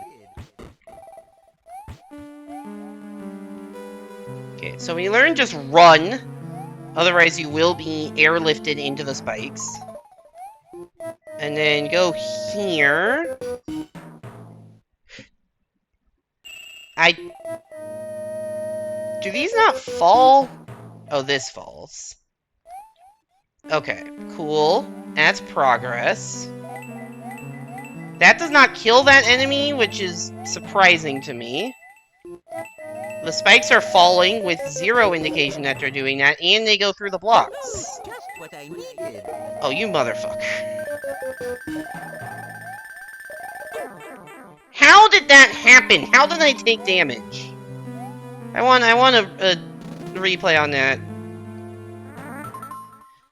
Okay, so we learn just run. Otherwise you will be airlifted into the spikes. And then go here. Do these not fall? Oh, this falls. Okay, cool. That's progress. That does not kill that enemy, which is surprising to me. The spikes are falling with zero indication that they're doing that, and they go through the blocks. Just what I needed. Oh, you motherfucker. How did that happen? How did I take damage? I want a replay on that.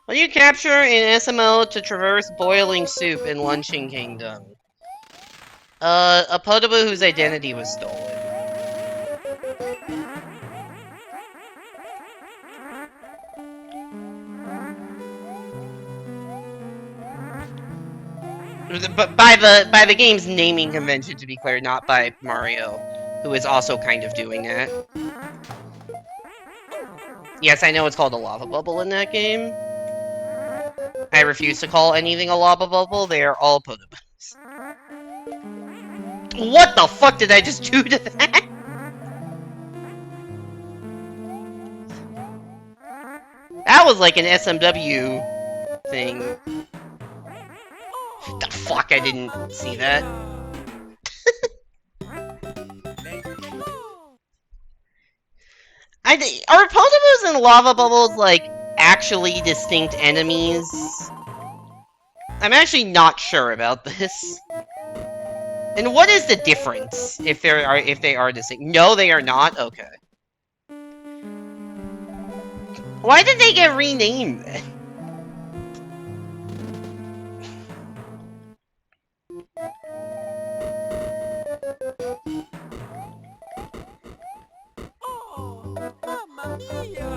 Will you capture an SML to traverse boiling soup in Luncheon Kingdom? A Podoboo whose identity was stolen. But by the game's naming convention, to be clear, not by Mario, who is also kind of doing that. Yes, I know it's called a lava bubble in that game. I refuse to call anything a lava bubble. They are all Podoboos. What the fuck did I just do to that? That was like an SMW thing. The fuck, I didn't see that. Are Podoboos and lava bubbles, like, actually distinct enemies? I'm actually not sure about this. And what is the difference if they are distinct? No, they are not? Okay. Why did they get renamed then?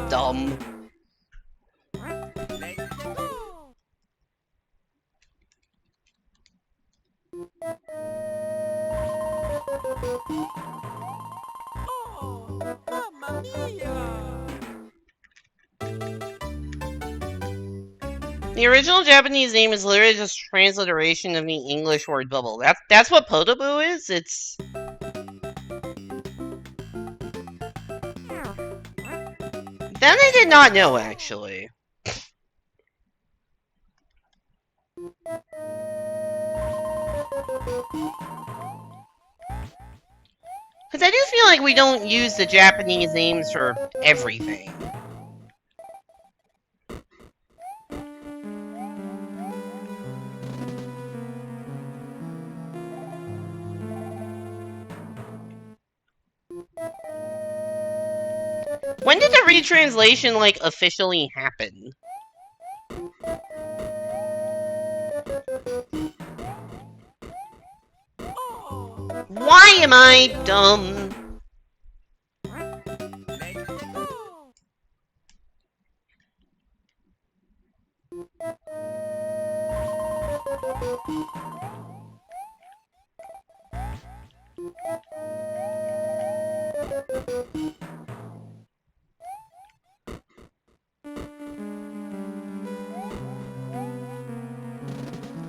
Dumb. The original Japanese name is literally just transliteration of the English word bubble. That's what Podoboo is? It's... That I did not know, actually. Because I do feel like we don't use the Japanese names for everything. When did the retranslation, like, officially happen? Why am I dumb?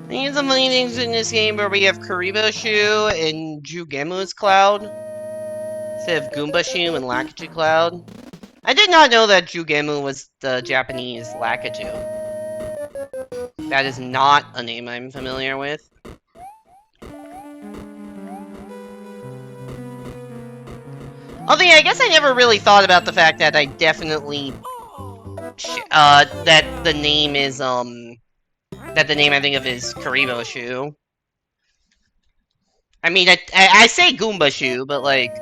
These are many things in this game where we have Kariboshu and Jugemu's Cloud instead of Goombashu and Lakitu Cloud. I did not know that Jugemu was the Japanese Lakitu. That is not a name I'm familiar with. Although, yeah, I guess I never really thought about the fact that I definitely... that the name is, that the name I think of is Kariboshu. I mean, I say Goombashu, but, like...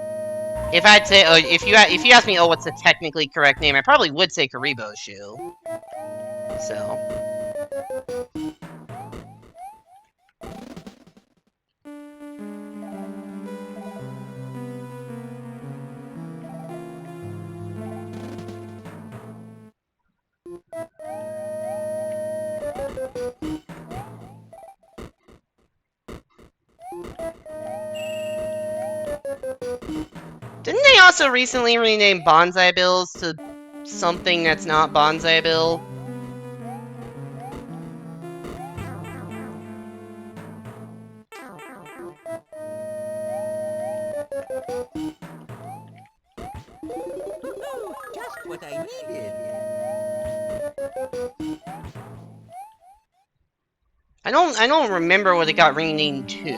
If I'd say, if you ask me, what's the technically correct name, I probably would say Kariboshu. So. Didn't they also recently rename Bonsai Bills to something that's not Bonsai Bill? Just what I needed. I don't remember what it got renamed to.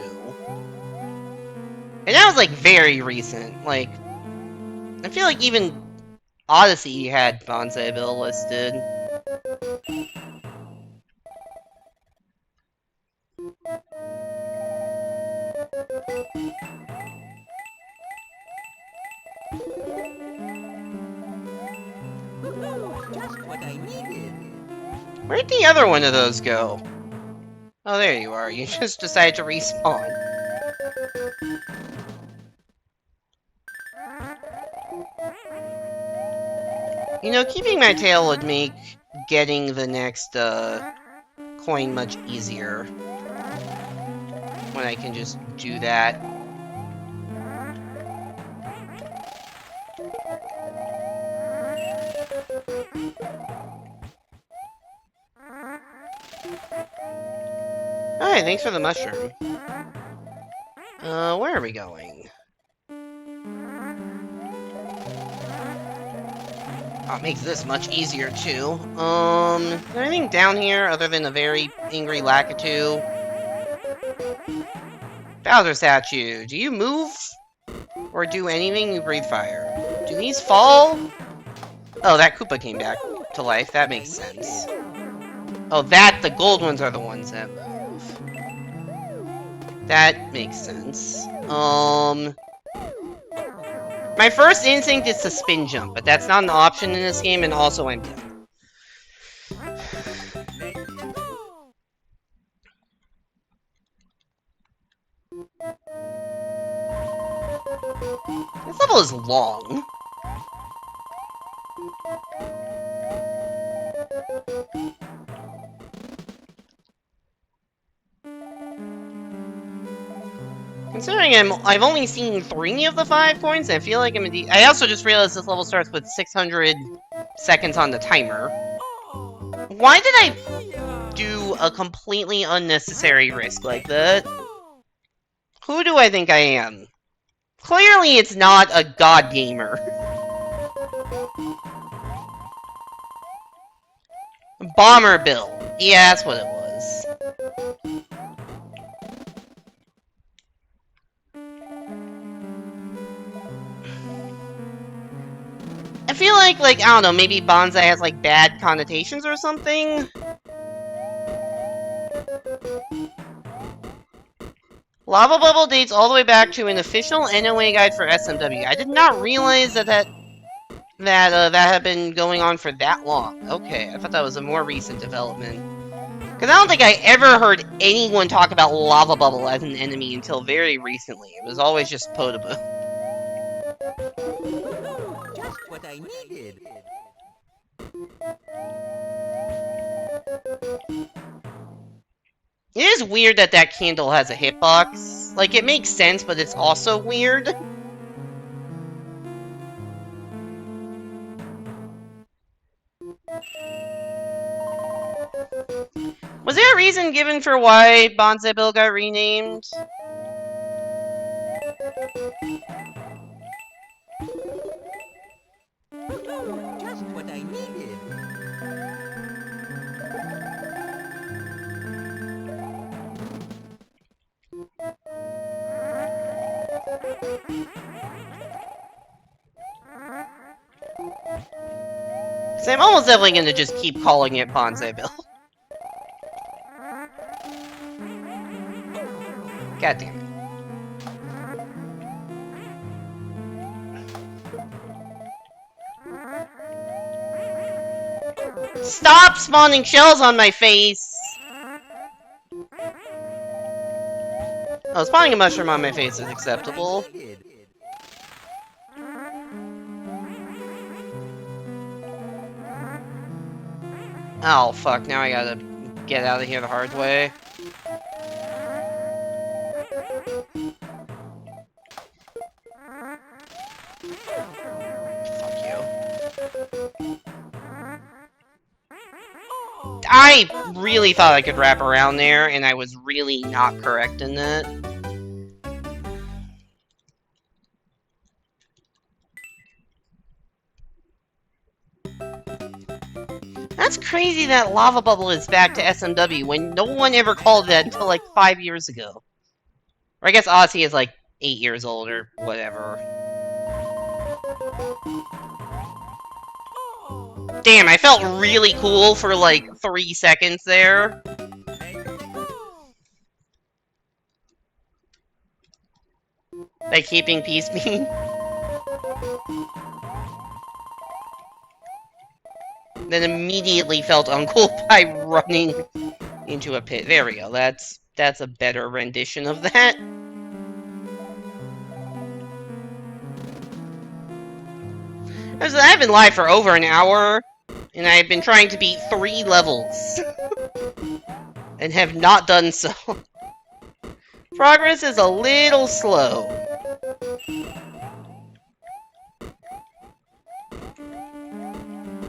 And that was, like, very recent. Like, I feel like even Odyssey had Bonsai Bill listed. Just what I needed. Where'd the other one of those go? Oh, there you are. You just decided to respawn. You know, keeping my tail would make getting the next, coin much easier. When I can just do that. Alright, thanks for the mushroom. Where are we going? Oh, it makes this much easier, too. Is there anything down here other than a very angry Lakitu? Bowser statue, do you move? Or do anything? You breathe fire. Do these fall? Oh, that Koopa came back to life. That makes sense. Oh, the gold ones are the ones that move. That makes sense. My first instinct is to spin jump, but that's not an option in this game, and also I'm dead. This level is long. Considering I've only seen 3 of the 5 coins, I feel like I also just realized this level starts with 600 seconds on the timer. Why did I... do a completely unnecessary risk like that. Who do I think I am? Clearly it's not a god gamer. Bomber Bill. Yeah, that's what it was. I feel like, I don't know, maybe bonsai has, like, bad connotations or something? Lava Bubble dates all the way back to an official NOA guide for SMW. I did not realize that had been going on for that long. Okay, I thought that was a more recent development. Because I don't think I ever heard anyone talk about Lava Bubble as an enemy until very recently. It was always just Potable. Just what I needed. It is weird that that candle has a hitbox. Like, it makes sense, but it's also weird. Was there a reason given for why Bonsai Bill got renamed? Just what I needed. So I'm almost definitely going to just keep calling it Bonsai Bill. God damn it. Stop spawning shells on my face! Oh, spawning a mushroom on my face is acceptable. Oh, fuck, now I gotta get out of here the hard way. Fuck you. I really thought I could wrap around there, and I was really not correct in that. That's crazy that Lava Bubble is back to SMW when no one ever called that until like 5 years ago. Or I guess Ozzy is like 8 years old or whatever. Damn, I felt really cool for like 3 seconds there. By keeping peace mean. Then immediately felt uncool by running into a pit. There we go. That's a better rendition of that. I've been live for over an hour, and I've been trying to beat 3 levels. And have not done so. Progress is a little slow.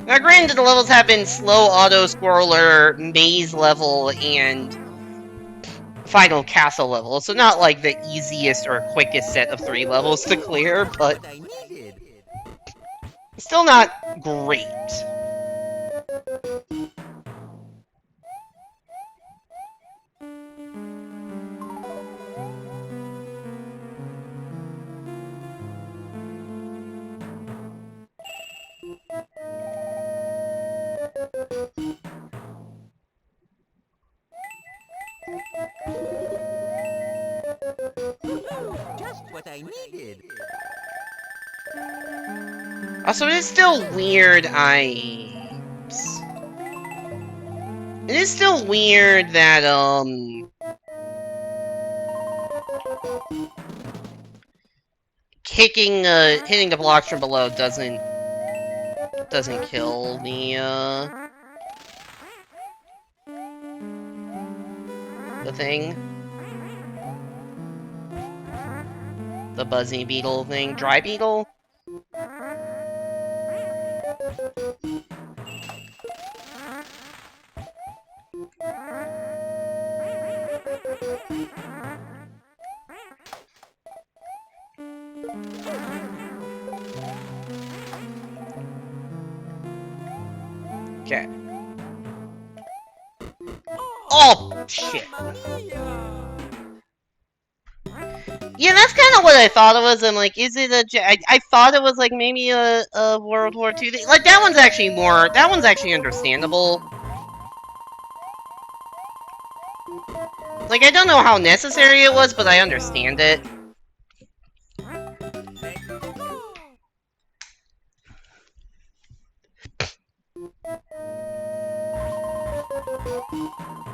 Now granted, the levels have been slow auto-scroller, maze level, and final castle level, so not like the easiest or quickest set of 3 levels to clear, but still not great. Just what I needed. Also, it is still weird It is still weird that, hitting the blocks from below doesn't kill the thing. The buzzy beetle thing. Dry beetle? Okay. Oh, shit. Yeah, that's kind of what I thought it was. I'm like, is it a... I thought it was, like, maybe a World War II thing. Like, that one's actually more... That one's actually understandable. Like, I don't know how necessary it was, but I understand it.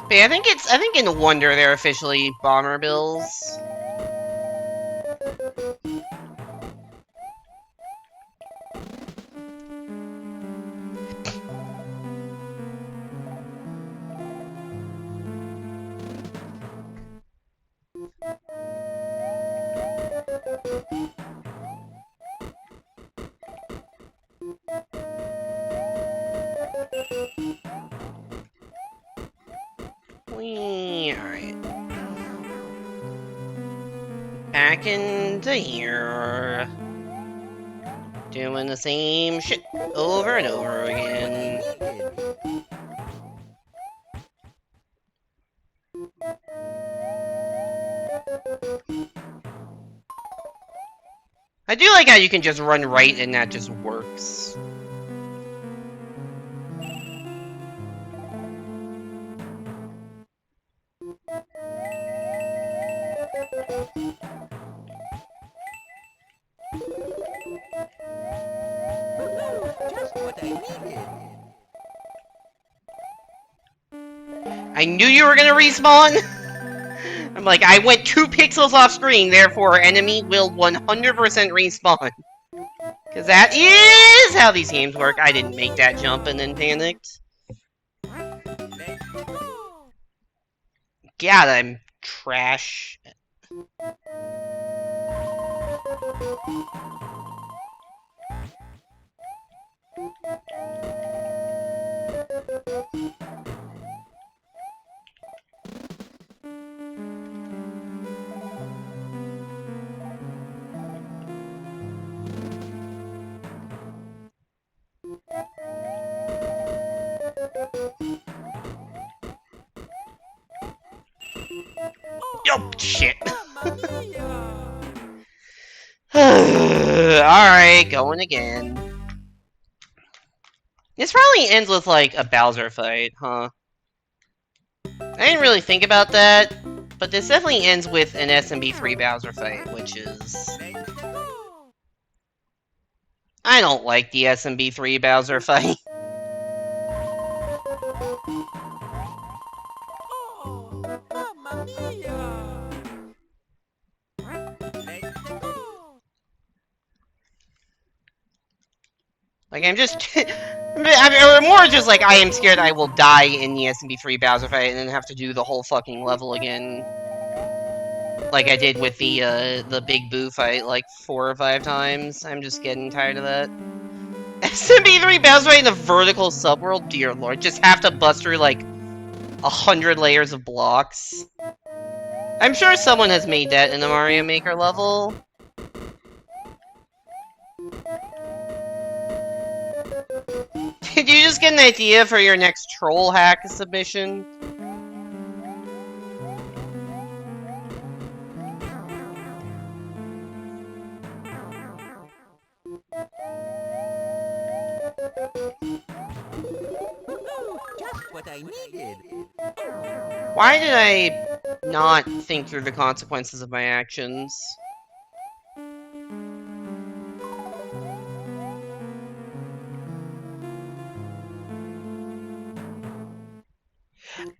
But yeah, I think in Wonder they're officially bomber bills. Alright. Back into here. Doing the same shit over and over again. I do like how you can just run right and that just works. Just what I needed. I knew you were gonna respawn! I'm like, I went 2 pixels off screen, therefore enemy will 100% respawn. Because that is how these games work. I didn't make that jump and then panicked. God, I'm trash. Oh, shit. Alright, going again. This probably ends with, like, a Bowser fight, huh? I didn't really think about that, but this definitely ends with an SMB3 Bowser fight, which is... I don't like the SMB3 Bowser fight. Like, I'm just... or more just like, I am scared I will die in the SMB3 Bowser fight and then have to do the whole fucking level again. Like I did with the Big Boo fight, like, 4 or 5 times. I'm just getting tired of that. SMB3 Bowser fight in the vertical subworld? Dear lord, just have to bust through, like, 100 layers of blocks. I'm sure someone has made that in the Mario Maker level. Did you just get an idea for your next troll hack submission? Just what I needed. Why did I not think through the consequences of my actions?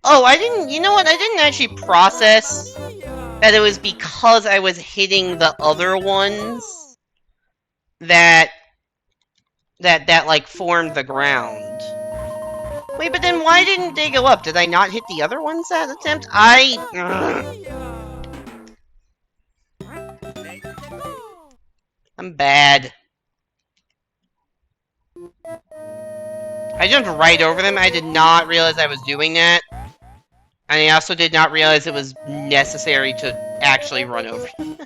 Oh, I didn't, you know what, I didn't actually process that it was because I was hitting the other ones that like, formed the ground. Wait, but then why didn't they go up? Did I not hit the other ones that attempt? I'm bad. I jumped right over them. I did not realize I was doing that. And I also did not realize it was necessary to actually run over them.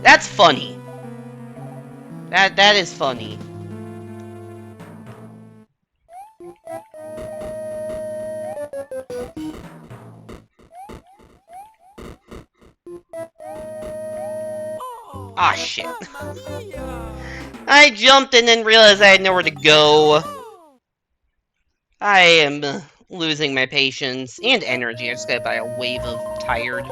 That's funny. That is funny. Ah, shit. I jumped and then realized I had nowhere to go. I am losing my patience and energy. I just got by a wave of tired.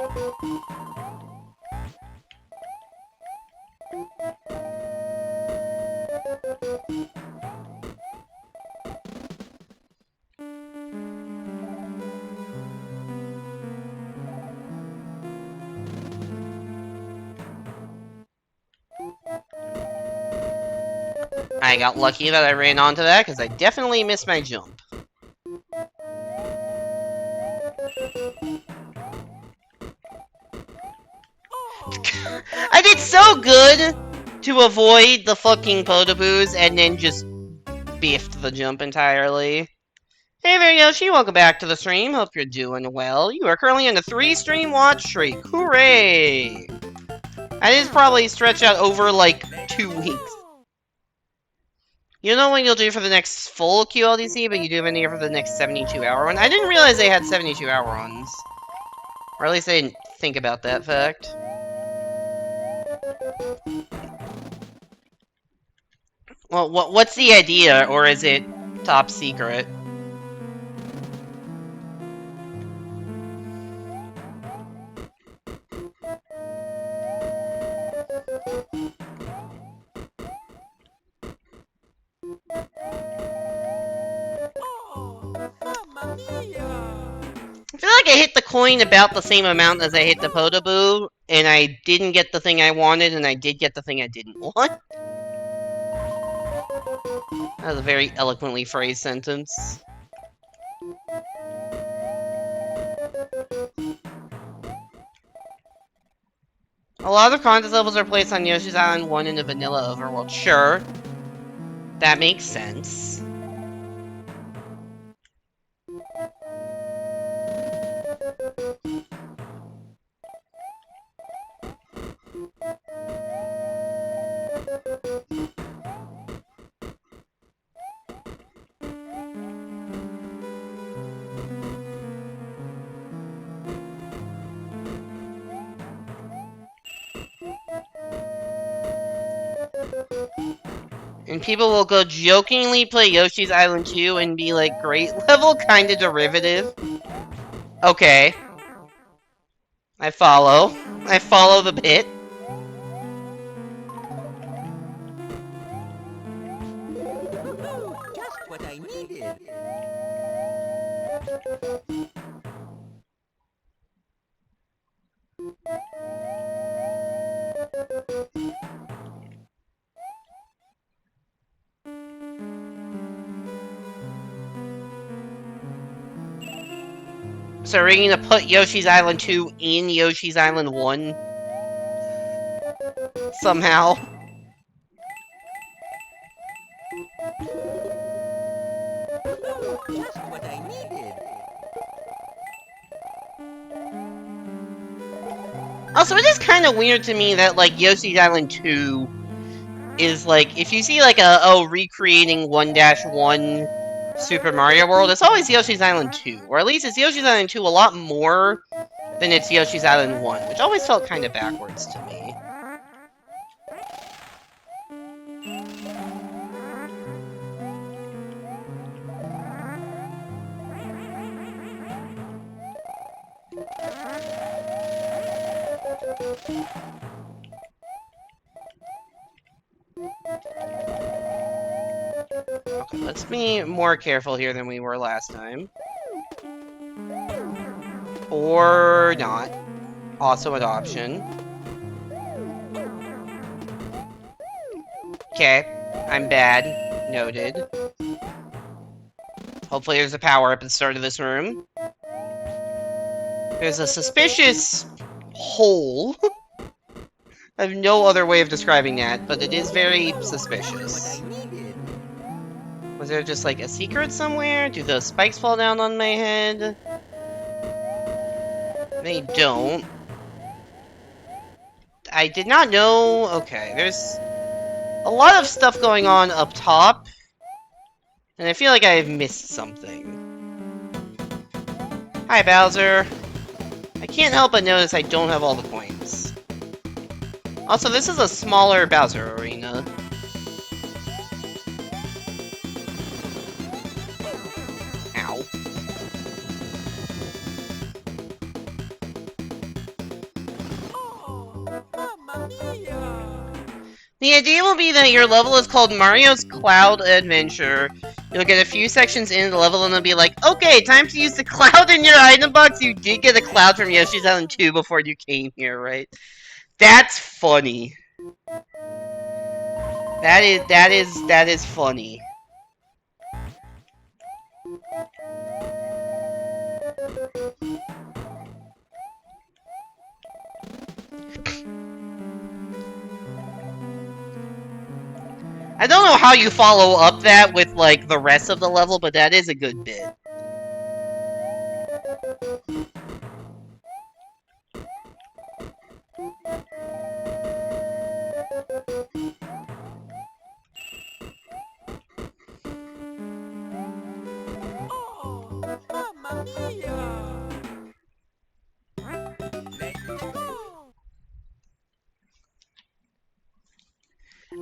I got lucky that I ran onto that, because I definitely missed my jump. I did so good to avoid the fucking Potapoos and then just biffed the jump entirely. Hey there, Yoshi. Welcome back to the stream. Hope you're doing well. You are currently in the 3-stream watch streak. Hooray! I did probably stretch out over, like, 2 weeks. You know what you'll do for the next full QLDC, but you do have an idea for the next 72-hour one? I didn't realize they had 72-hour ones. Or at least I didn't think about that fact. Well, what's the idea, or is it top secret? I feel like I hit the coin about the same amount as I hit the Potaboo, and I didn't get the thing I wanted, and I did get the thing I didn't want. That was a very eloquently phrased sentence. A lot of contest levels are placed on Yoshi's Island 1 in the vanilla overworld. Sure. That makes sense. And people will go jokingly play Yoshi's Island 2 and be like, great level, kinda derivative. Okay. I follow. I follow the bit. Just what I needed. So we're gonna put Yoshi's Island 2 in Yoshi's Island 1? Somehow. Just what I needed. Also, it is kind of weird to me that, like, Yoshi's Island 2 is, like, if you see, like, recreating 1-1 Super Mario World, it's always Yoshi's Island 2. Or at least it's Yoshi's Island 2 a lot more than it's Yoshi's Island 1, which always felt kind of backwards to me. Okay, let's be more careful here than we were last time. Or not. Also an option. Okay, I'm bad. Noted. Hopefully there's a power-up at the start of this room. There's a suspicious hole. I have no other way of describing that, but it is very suspicious. Was there just like a secret somewhere? Do those spikes fall down on my head? They don't. I did not know. Okay, there's a lot of stuff going on up top, and I feel like I've missed something. Hi, Bowser. I can't help but notice I don't have all the coins. Also, this is a smaller Bowser arena. Ow. Mamma mia! The idea will be that your level is called Mario's Cloud Adventure. You'll get a few sections into the level and they'll be like, okay, time to use the cloud in your item box. You did get a cloud from Yoshi's Island 2 before you came here, right? That's funny. That is funny. I don't know how you follow up that with, like, the rest of the level, but that is a good bit. Oh, mamma mia! Let's go!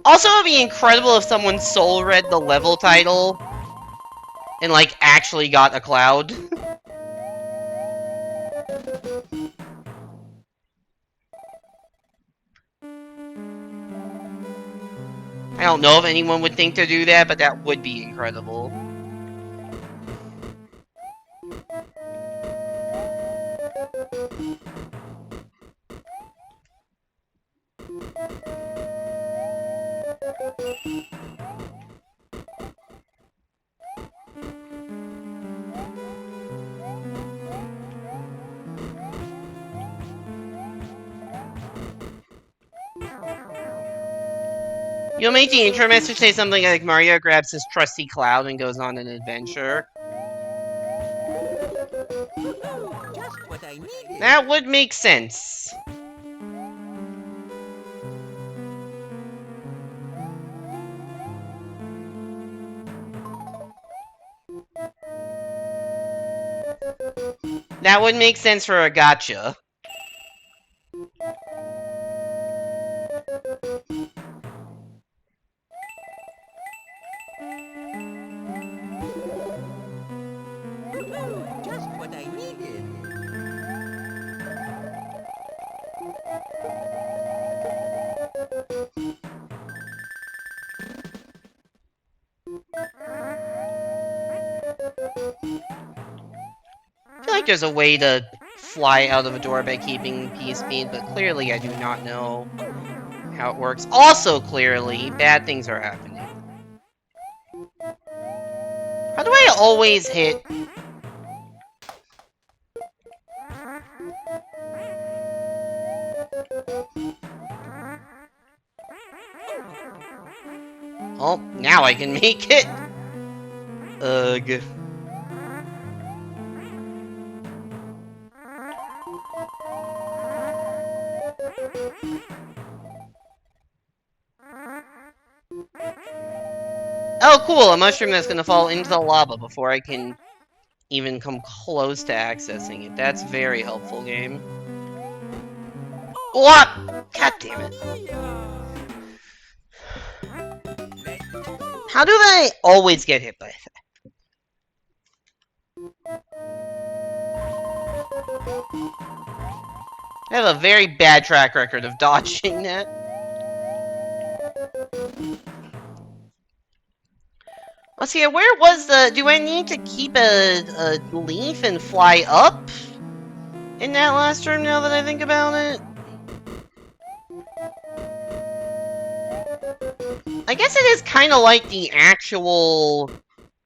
Also, it would be incredible if someone soul read the level title and, like, actually got a cloud. I don't know if anyone would think to do that, but that would be incredible. You'll make the intro message say something like Mario grabs his trusty cloud and goes on an adventure. Just what I needed! That would make sense. That would make sense for a gacha. Just what I needed! I feel like there's a way to fly out of a door by keeping P speed, but clearly I do not know how it works. Also, clearly, bad things are happening. How do I always hit? Oh, now I can make it! Ugh. Oh, cool! A mushroom that's gonna fall into the lava before I can even come close to accessing it. That's very helpful, game. What? God damn it. How do I always get hit by that? I have a very bad track record of dodging that. Let's see, where was the... Do I need to keep a leaf and fly up in that last room now that I think about it? I guess it is kind of like the actual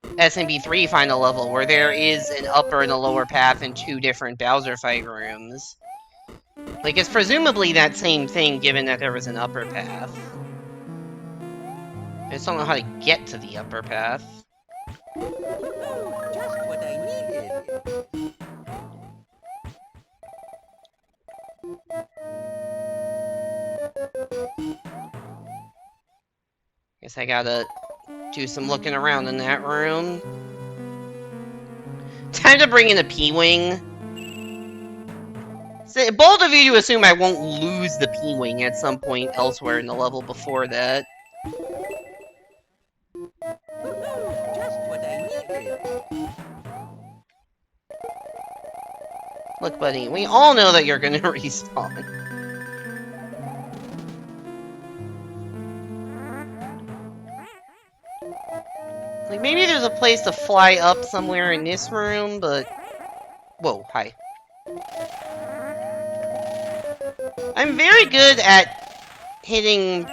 SMB3 final level, where there is an upper and a lower path in two different Bowser fight rooms. Like, it's presumably that same thing, given that there was an upper path. I just don't know how to get to the upper path. Just what I needed! Guess I gotta do some looking around in that room. Time to bring in a P-Wing. Bold of you to assume I won't lose the P-Wing at some point elsewhere in the level before that. Just what I needed. Look, buddy, we all know that you're gonna respawn. Like, maybe there's a place to fly up somewhere in this room, but... Whoa, hi. I'm very good at hitting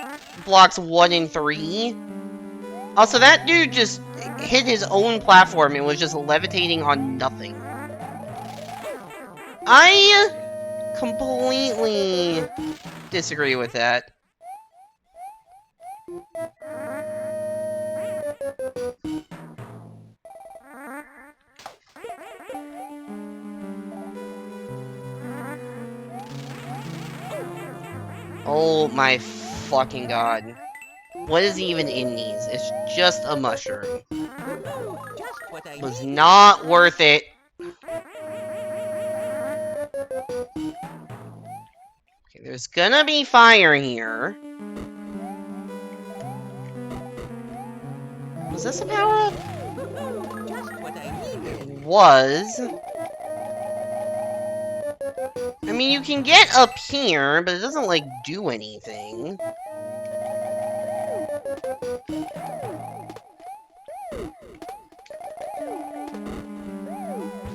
blocks 1 and 3. Also, that dude just hit his own platform and was just levitating on nothing. I completely disagree with that. Oh my fucking god. What is even in these? It's just a mushroom. Just what I It was needed. not worth it. Okay, there's gonna be fire here. Was this a power-up? Just what I needed. It was. I mean, you can get up here, but it doesn't, like, do anything.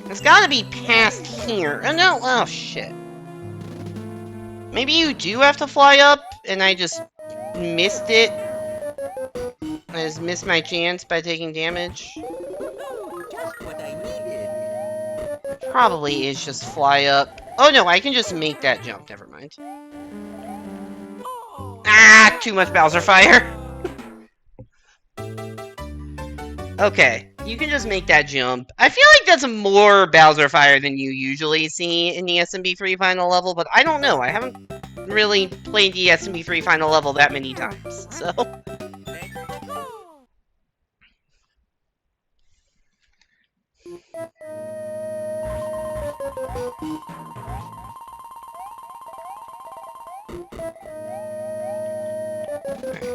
It's gotta be past here. Oh, no. Oh, shit. Maybe you do have to fly up, and I just missed it. I just missed my chance by taking damage. Just what I needed. Probably is just fly up. Oh, no, I can just make that jump. Never mind. Ah, too much Bowser fire. Okay, you can just make that jump. I feel like that's more Bowser fire than you usually see in the SMB3 final level, but I don't know. I haven't really played the SMB3 final level that many times, so...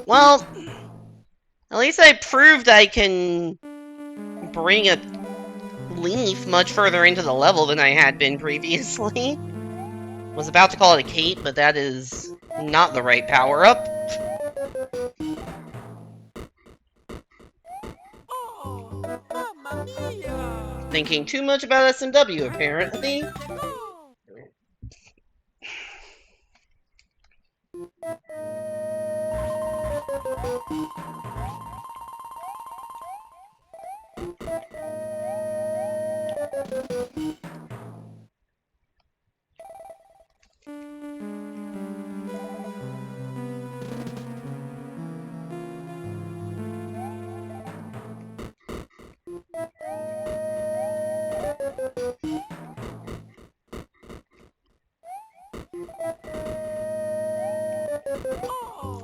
Well, at least I proved I can bring a leaf much further into the level than I had been previously. Was about to call it a cape, but that is not the right power-up. Oh, Mamma Mia! Thinking too much about SMW, apparently.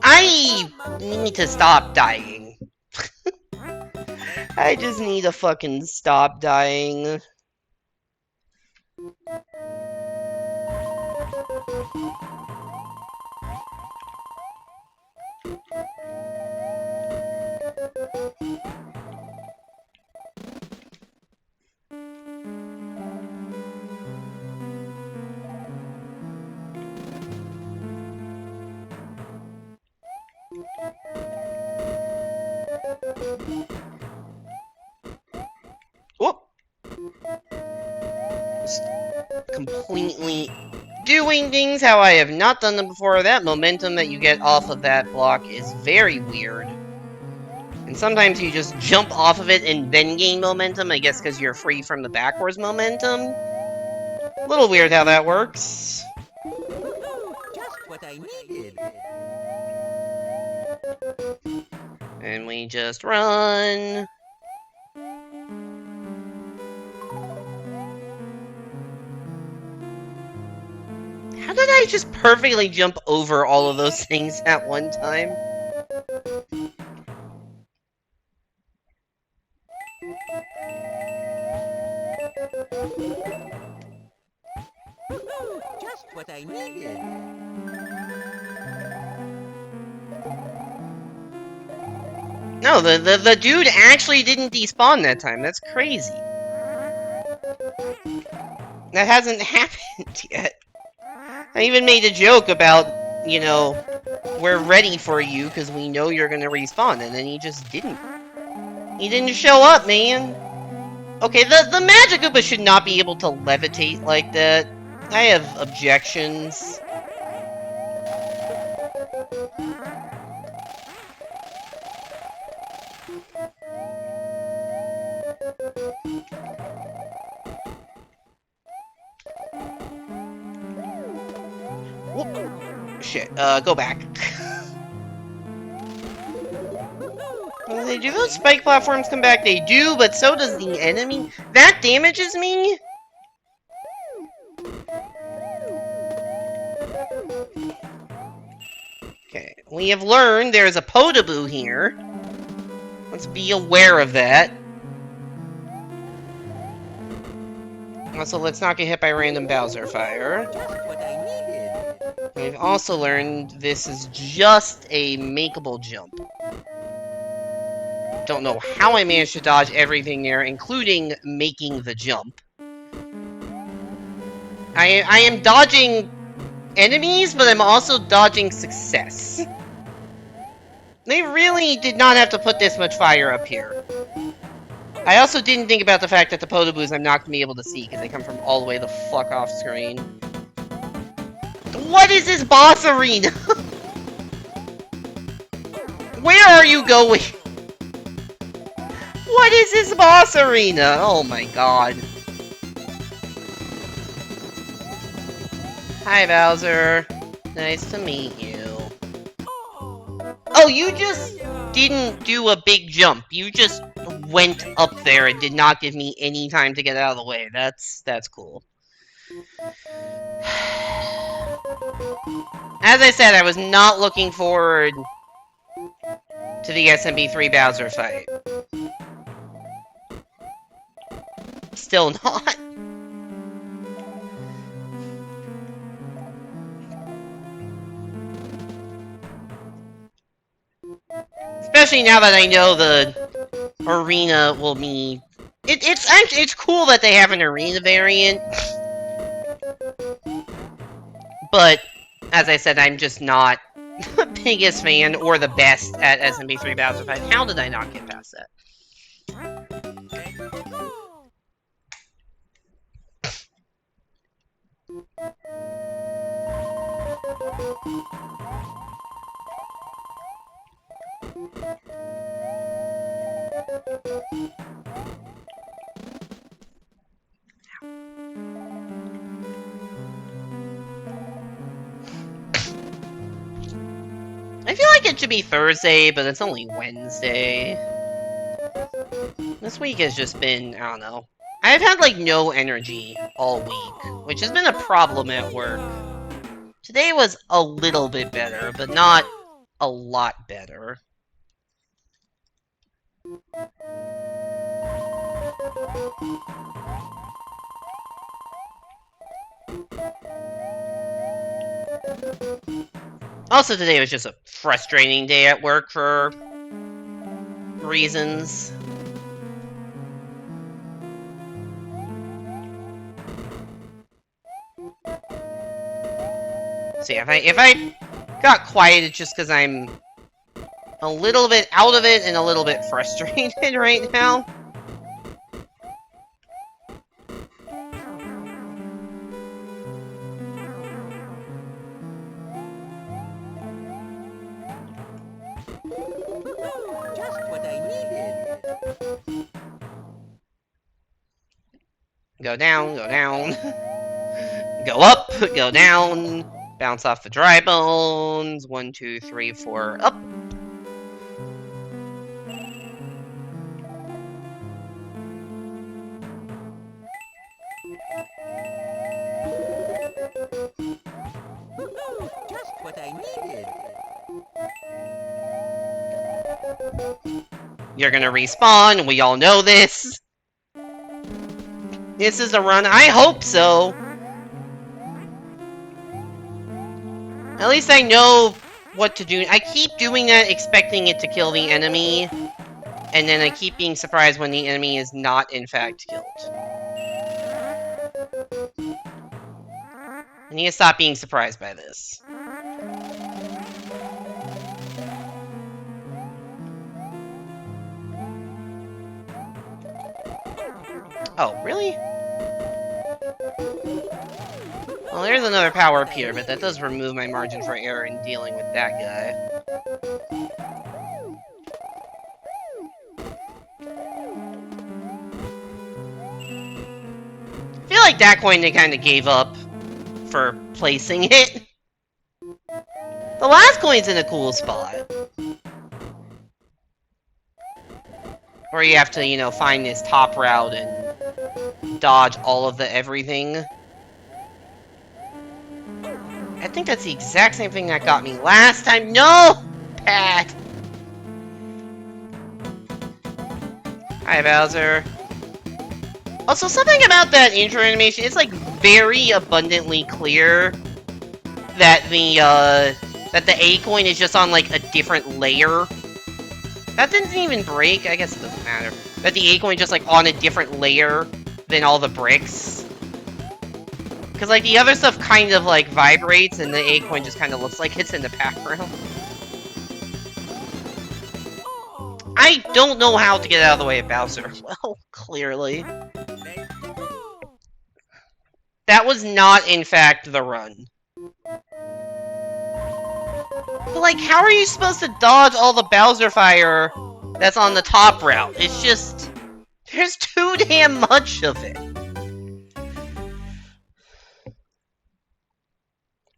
I need to stop dying. I just need to fucking stop dying. Whoop! Just completely doing things how I have not done them before. That momentum that you get off of that block is very weird. And sometimes you just jump off of it and then gain momentum, I guess because you're free from the backwards momentum. A little weird how that works. Just what I needed. And we just run. How did I just perfectly jump over all of those things at one time? I needed. No, the dude actually didn't despawn that time. That's crazy. That hasn't happened yet. I even made a joke about, you know, we're ready for you because we know you're gonna respawn, and then he just didn't. He didn't show up, man. Okay, the Magic Koopa should not be able to levitate like that. I have objections. Whoop. Shit, go back. Do those spike platforms come back? They do, but so does the enemy. That damages me? Okay, we have learned there's a Podoboo here. Let's be aware of that. Also, let's not get hit by random Bowser fire. Just what I needed. We've also learned this is just a makeable jump. Don't know how I managed to dodge everything there, including making the jump. I am dodging enemies, but I'm also dodging success. They really did not have to put this much fire up here. I also didn't think about the fact that the Podoboos I'm not going to be able to see because they come from all the way the fuck off screen. What is this boss arena? Where are you going? What is this boss arena? Oh my god. Hi, Bowser. Nice to meet you. Oh, you just didn't do a big jump. You just went up there and did not give me any time to get out of the way. That's cool. As I said, I was not looking forward to the SMB3 Bowser fight. Still not. Especially now that I know the arena will be... It's cool that they have an arena variant. But, as I said, I'm just not the biggest fan or the best at SMB3 Bowser Fight. How did I not get past that? I feel like it should be Thursday, but it's only Wednesday. This week has just been, I don't know. I've had, like, no energy all week, which has been a problem at work. Today was a little bit better, but not a lot better. Also, today was just a frustrating day at work for reasons. So yeah, if I got quiet, it's just because I'm a little bit out of it and a little bit frustrated right now. Just what I needed. Go down, go down. Go up, go down. Bounce off the dry bones. 1, 2, 3, 4, up. Just what I needed. You're gonna respawn, we all know this. This is a run, I hope so. At least I know what to do. I keep doing that, expecting it to kill the enemy, and then I keep being surprised when the enemy is not, in fact, killed. I need to stop being surprised by this. Oh, really? Well, there's another power-up here, but that does remove my margin for error in dealing with that guy. I feel like that coin they kind of gave up for placing it. The last coin's in a cool spot. Where you have to, you know, find this top route and dodge all of the everything. I think that's the exact same thing that got me last time. No! Pat! Hi, Bowser. Also, something about that intro animation, it's like very abundantly clear that the A coin is just on like a different layer. That didn't even break. I guess it doesn't matter. That the A coin just like on a different layer than all the bricks. Because like the other stuff kind of like vibrates, and the A coin just kind of looks like it's in the background. I don't know how to get out of the way of Bowser. Well, clearly. That was not, in fact, the run. But, like, how are you supposed to dodge all the Bowser fire that's on the top route? It's just... there's too damn much of it.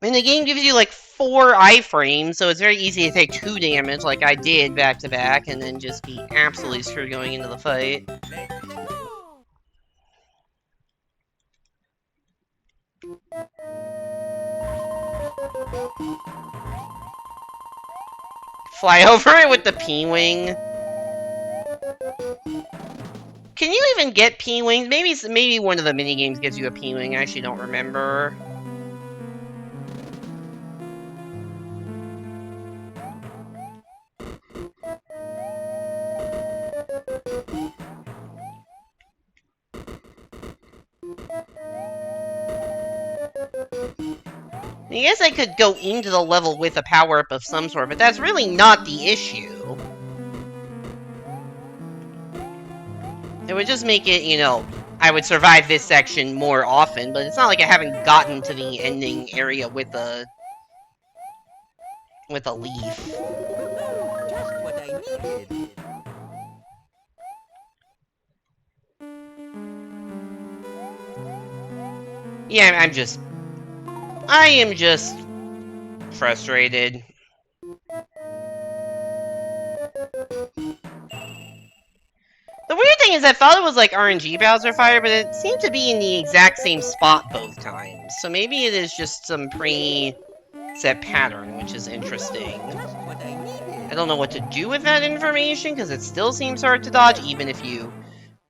I mean, the game gives you, like, 4 iframes, so it's very easy to take 2 damage, like I did back-to-back, and then just be absolutely screwed going into the fight. Fly over it with the P-Wing. Can you even get P-Wings? Maybe one of the minigames gives you a P-Wing, I actually don't remember. I guess I could go into the level with a power-up of some sort, but that's really not the issue. It would just make it, you know, I would survive this section more often, but it's not like I haven't gotten to the ending area with a leaf. Just what I needed. Yeah, I am just frustrated. The weird thing is I thought it was like RNG Bowser Fire, but it seemed to be in the exact same spot both times. So maybe it is just some pre-set pattern, which is interesting. Just what I needed. I don't know what to do with that information, because it still seems hard to dodge, even if you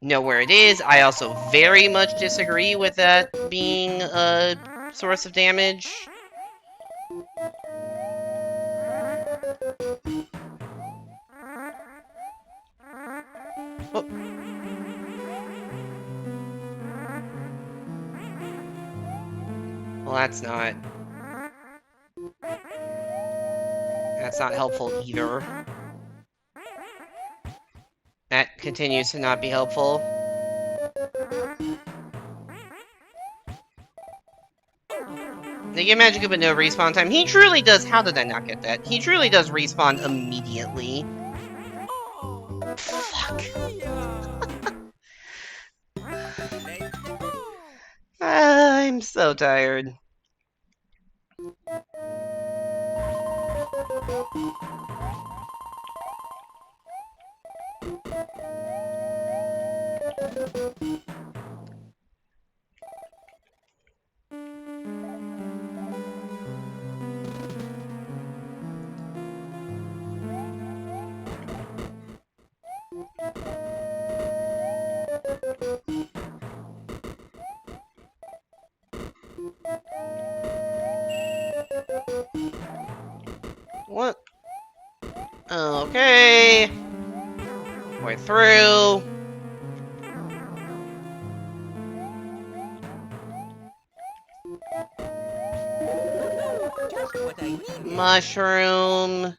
know where it is. I also very much disagree with that being a source of damage. Oh. Well, that's not helpful either. That continues to not be helpful. They get Magic but no respawn time. He truly does. How did I not get that? He truly does respawn immediately. Fuck. I'm so tired. halfway through. Just what I needed. Mushroom.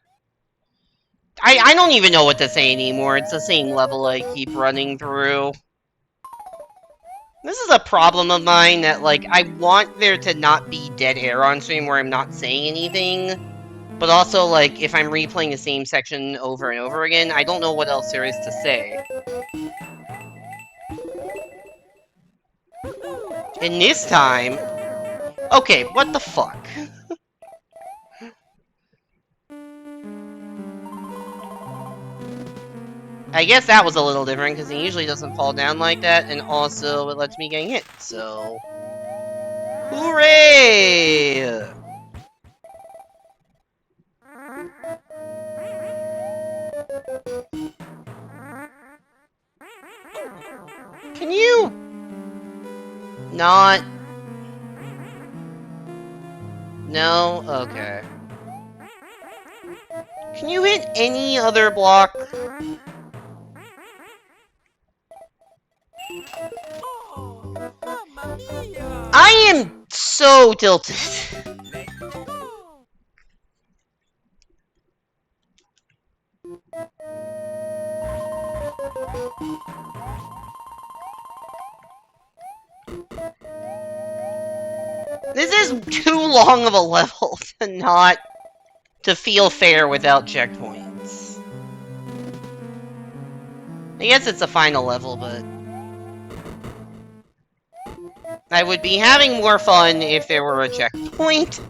I don't even know what to say anymore. It's the same level I keep running through. This is a problem of mine that, like, I want there to not be dead air on stream where I'm not saying anything. But also, like, if I'm replaying the same section over and over again, I don't know what else there is to say. And this time... Okay, what the fuck? I guess that was a little different, because he usually doesn't fall down like that, and also it lets me get hit, so... Hooray! Can you... not... No? Okay. Can you hit any other block? Oh, Mamma Mia! I am so tilted. Let's go! This is too long of a level to feel fair without checkpoints. I guess it's a final level, but... I would be having more fun if there were a checkpoint.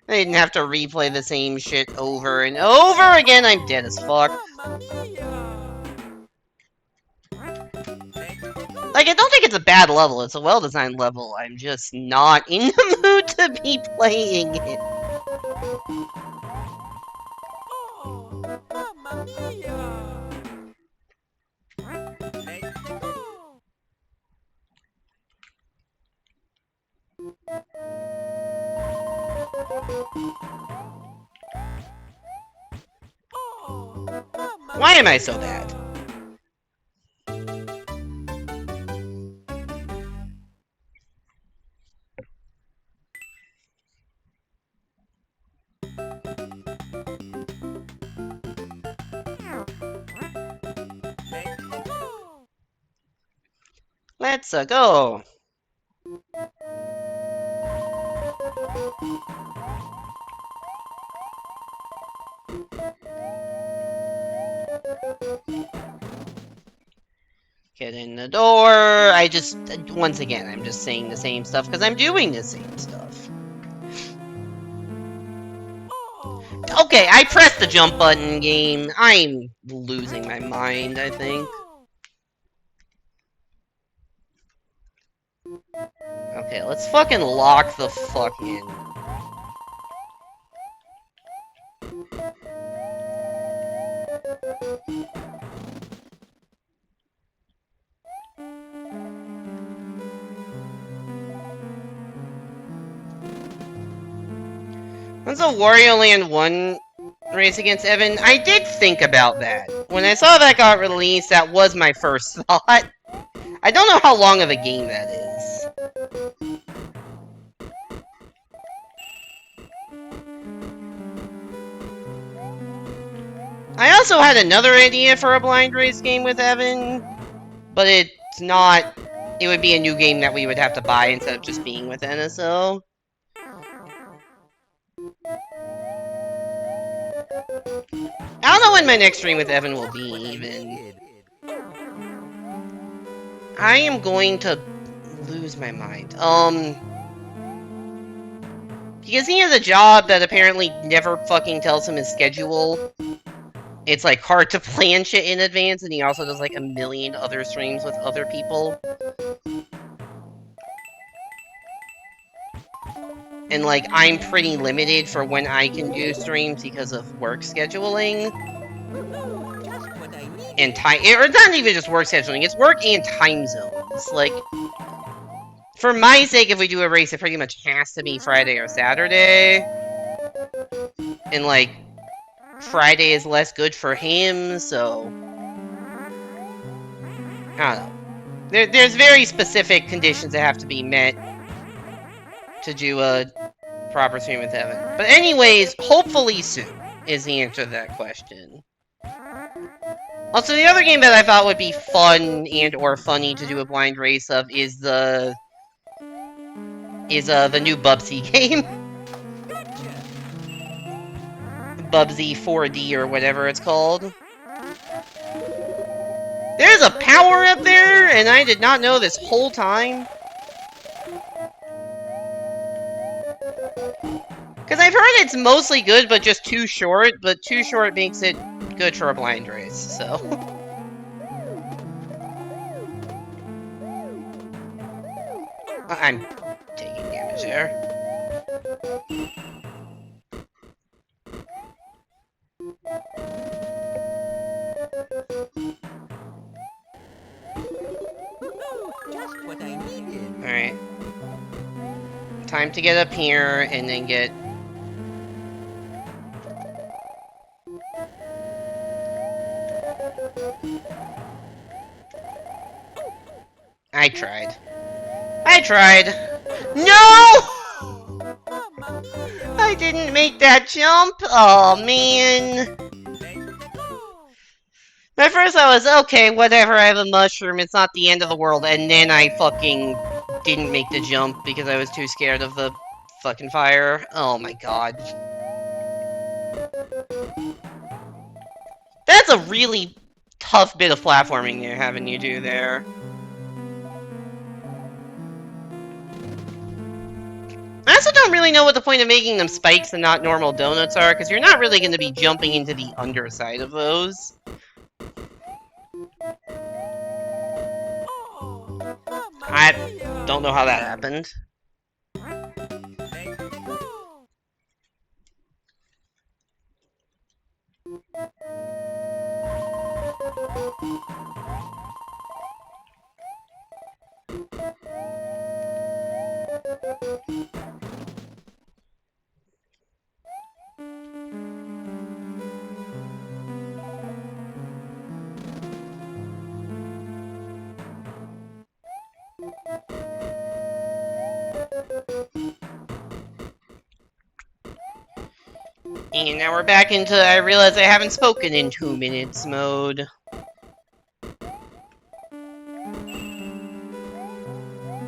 I didn't have to replay the same shit over and over again. I'm dead as fuck. Mamma Mia! Like, I don't think it's a bad level. It's a well-designed level. I'm just not in the mood to be playing it. Oh, Mamma Mia! Let's go! Oh, Mamma Why am I so bad? Let's Let's go! go. Get in the door. I just, once again, I'm just saying the same stuff because I'm doing the same stuff. Oh, Okay, I pressed the jump button game. I'm losing my mind, I think. Okay, let's fucking lock the fuck in. When's the Wario Land 1 race against Evan? I did think about that. When I saw that got released, that was my first thought. I don't know how long of a game that is. I also had another idea for a blind race game with Evan, but it's not... It would be a new game that we would have to buy instead of just being with NSO. I don't know when my next stream with Evan will be, even. I am going to lose my mind. Because he has a job that apparently never fucking tells him his schedule. It's, like, hard to plan shit in advance, and he also does, like, a million other streams with other people. And, like, I'm pretty limited for when I can do streams because of work scheduling. just what I needed. And time, or not even just work scheduling, it's work and time zones. Like, for my sake, if we do a race, it pretty much has to be Friday or Saturday. And, like, Friday is less good for him, so... I don't know. There's very specific conditions that have to be met to do a proper stream with Evan. But anyways, hopefully soon is the answer to that question. Also, the other game that I thought would be fun and or funny to do a blind race of is the new Bubsy game. Gotcha. Bubsy 4D or whatever it's called. There's a power up there, and I did not know this whole time. Because I've heard it's mostly good, but just too short. But too short makes it good for a blind race, so. I'm taking damage there. Just what I needed. Alright. Time to get up here and then get... I tried. No! Mamma mia. I didn't make that jump. Oh man. Let's go. At first I was, okay, whatever, I have a mushroom, it's not the end of the world, and then I fucking didn't make the jump because I was too scared of the fucking fire. Oh my god. That's a really tough bit of platforming you're having you do there. I also don't really know what the point of making them spikes and not normal donuts are, because you're not really going to be jumping into the underside of those. Oh, mamma I mia. don't know how that happened. Let's go. And now we're back into I realize I haven't spoken in 2 minutes mode.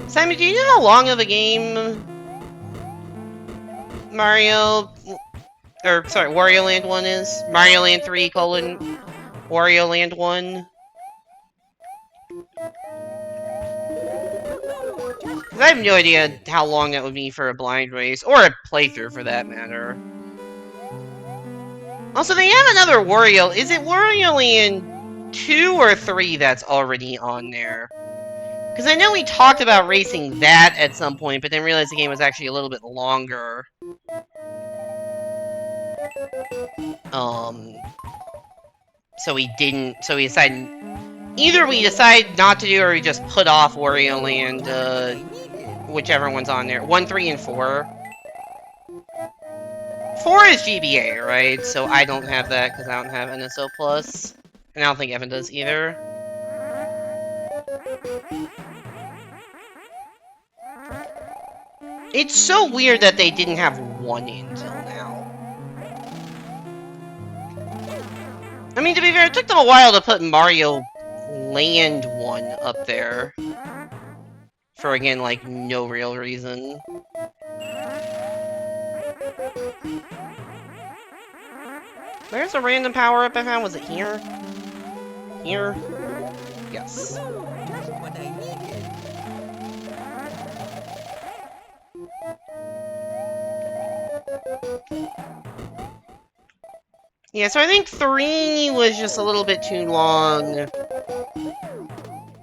Simon, do you know how long of a game Mario... Or, sorry, Wario Land 1 is? Mario Land 3, Wario Land 1? Because I have no idea how long that would be for a blind race, or a playthrough for that matter. Also, they have another Wario. Is it Wario Land 2 or 3 that's already on there? Because I know we talked about racing that at some point, but then realized the game was actually a little bit longer. So we didn't, so we decided, either we decide not to do or we just put off Wario Land, whichever one's on there. 1, 3, and 4. 4 is GBA, right? So I don't have that because I don't have NSO Plus. And I don't think Evan does either. It's so weird that they didn't have 1 until now. I mean, to be fair, it took them a while to put Mario Land 1 up there. For, again, like, no real reason. Where's the random power-up I found? Was it here? Here? Yes. Just what I needed. Yeah, so I think 3 was just a little bit too long.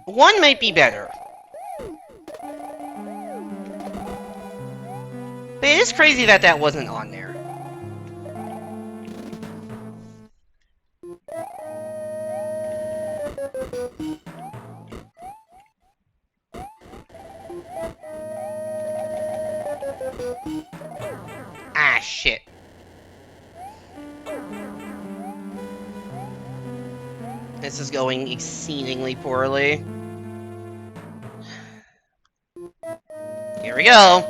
1 might be better. But it is crazy that that wasn't on there. Ah, shit. This is going exceedingly poorly. Here we go.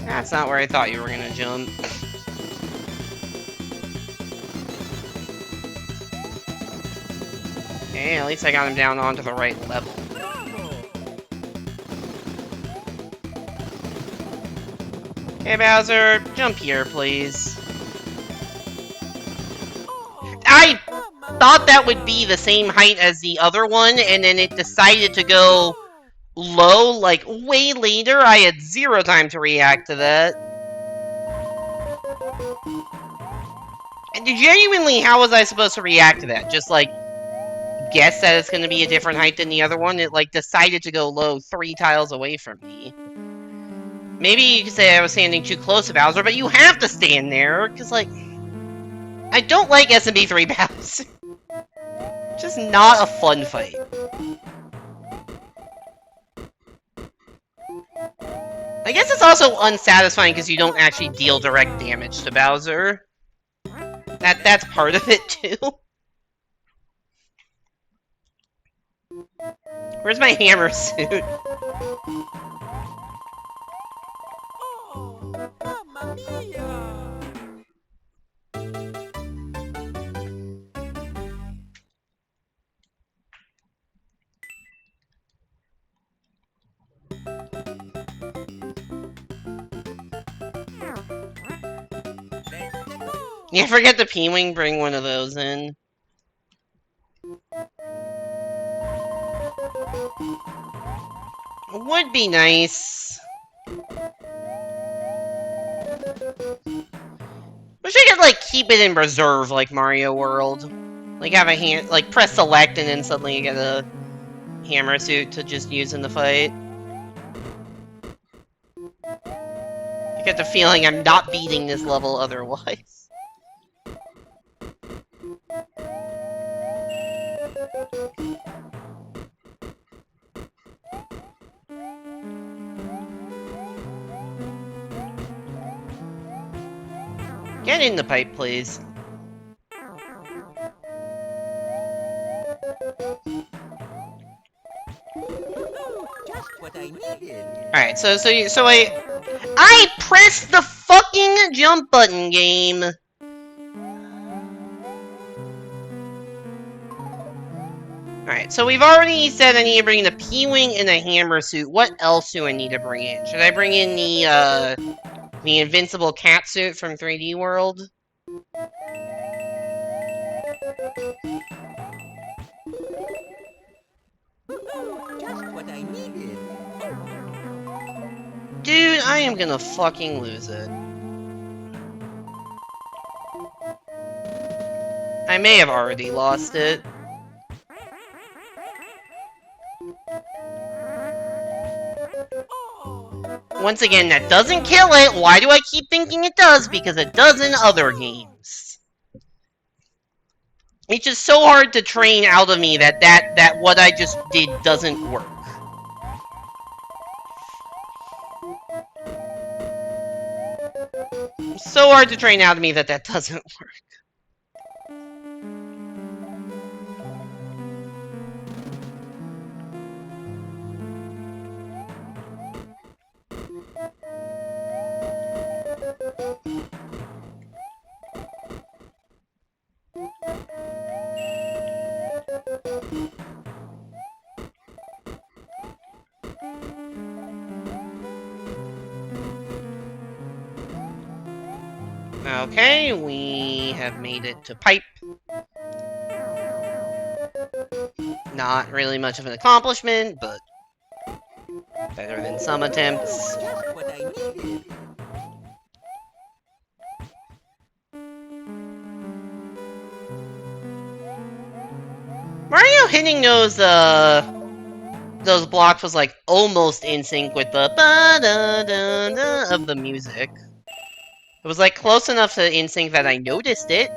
That's not where I thought you were gonna jump. Okay, at least I got him down onto the right level. Hey Bowser, jump here, please. I thought that would be the same height as the other one, and then it decided to go low, like, way later. I had 0 time to react to that. And genuinely, how was I supposed to react to that? Just, like, guess that it's going to be a different height than the other one? It, like, decided to go low 3 tiles away from me. Maybe you could say I was standing too close to Bowser, but you have to stand there, because, like, I don't like SMB3 Bowser. Just not a fun fight. I guess it's also unsatisfying because you don't actually deal direct damage to Bowser. That's part of it, too. Where's my hammer suit? Oh, mamma mia! Yeah, forget the P-Wing, bring one of those in. Would be nice. Wish I could, like, keep it in reserve like Mario World. Like, have a hand, like, press select and then suddenly you get a hammer suit to just use in the fight. I get the feeling I'm not beating this level otherwise. Get in the pipe, please. Just what I needed. Alright, so I pressed the fucking jump button, game! Alright, so we've already said I need to bring in a P-Wing and a hammer suit. What else do I need to bring in? Should I bring in the invincible cat suit from 3D World? Just what I needed. Dude, I am gonna fucking lose it. I may have already lost it. Once again, that doesn't kill it. Why do I keep thinking it does? Because it does in other games. It's just so hard to train out of me that what I just did doesn't work. So hard to train out of me that doesn't work. Okay, we have made it to pipe. Not really much of an accomplishment, but better than some attempts. Just what I needed. Mario hitting those blocks was like almost in sync with the ba-da-da-da of the music. It was like close enough to in sync that I noticed it.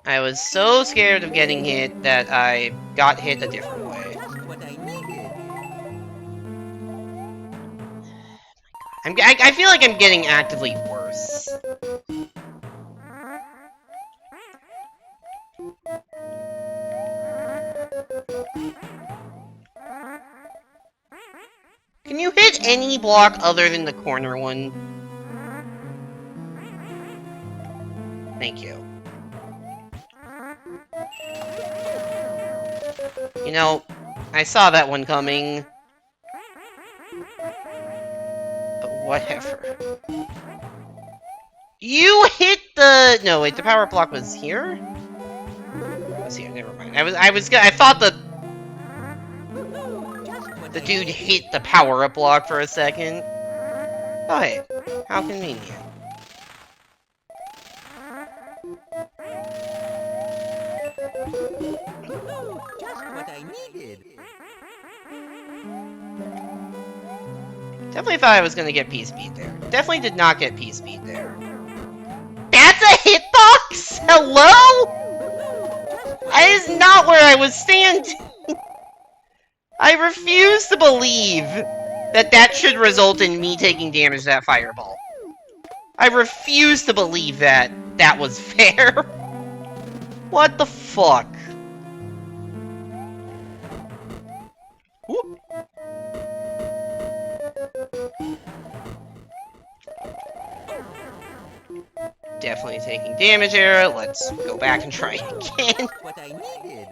I was so scared of getting hit that I got hit a different way. Just what I needed. I feel like I'm getting actively worse. Can you hit any block other than the corner one? Thank you. You know, I saw that one coming. But whatever. You hit the... No, wait, the power block was here? It was here, never mind. I thought the dude hit the power-up block for a second. Oh, hey. How convenient. Just what I needed. Definitely thought I was gonna get P-Speed there. Definitely did not get P-Speed there. That's a hitbox? Hello? That is not where I was standing. I refuse to believe that that should result in me taking damage to that fireball. I refuse to believe that that was fair. What the fuck? Whoop. Definitely taking damage here. Let's go back and try again. What I needed.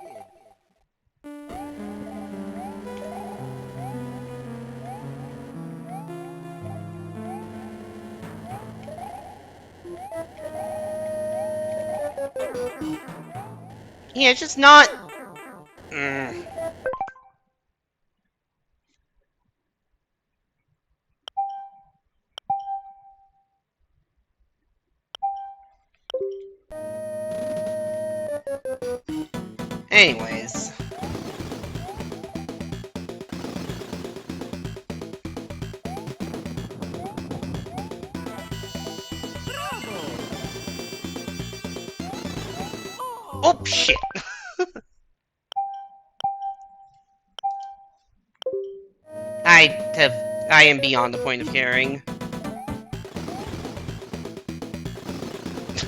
Yeah, it's just not... Anyways. Oh, shit. I am beyond the point of caring.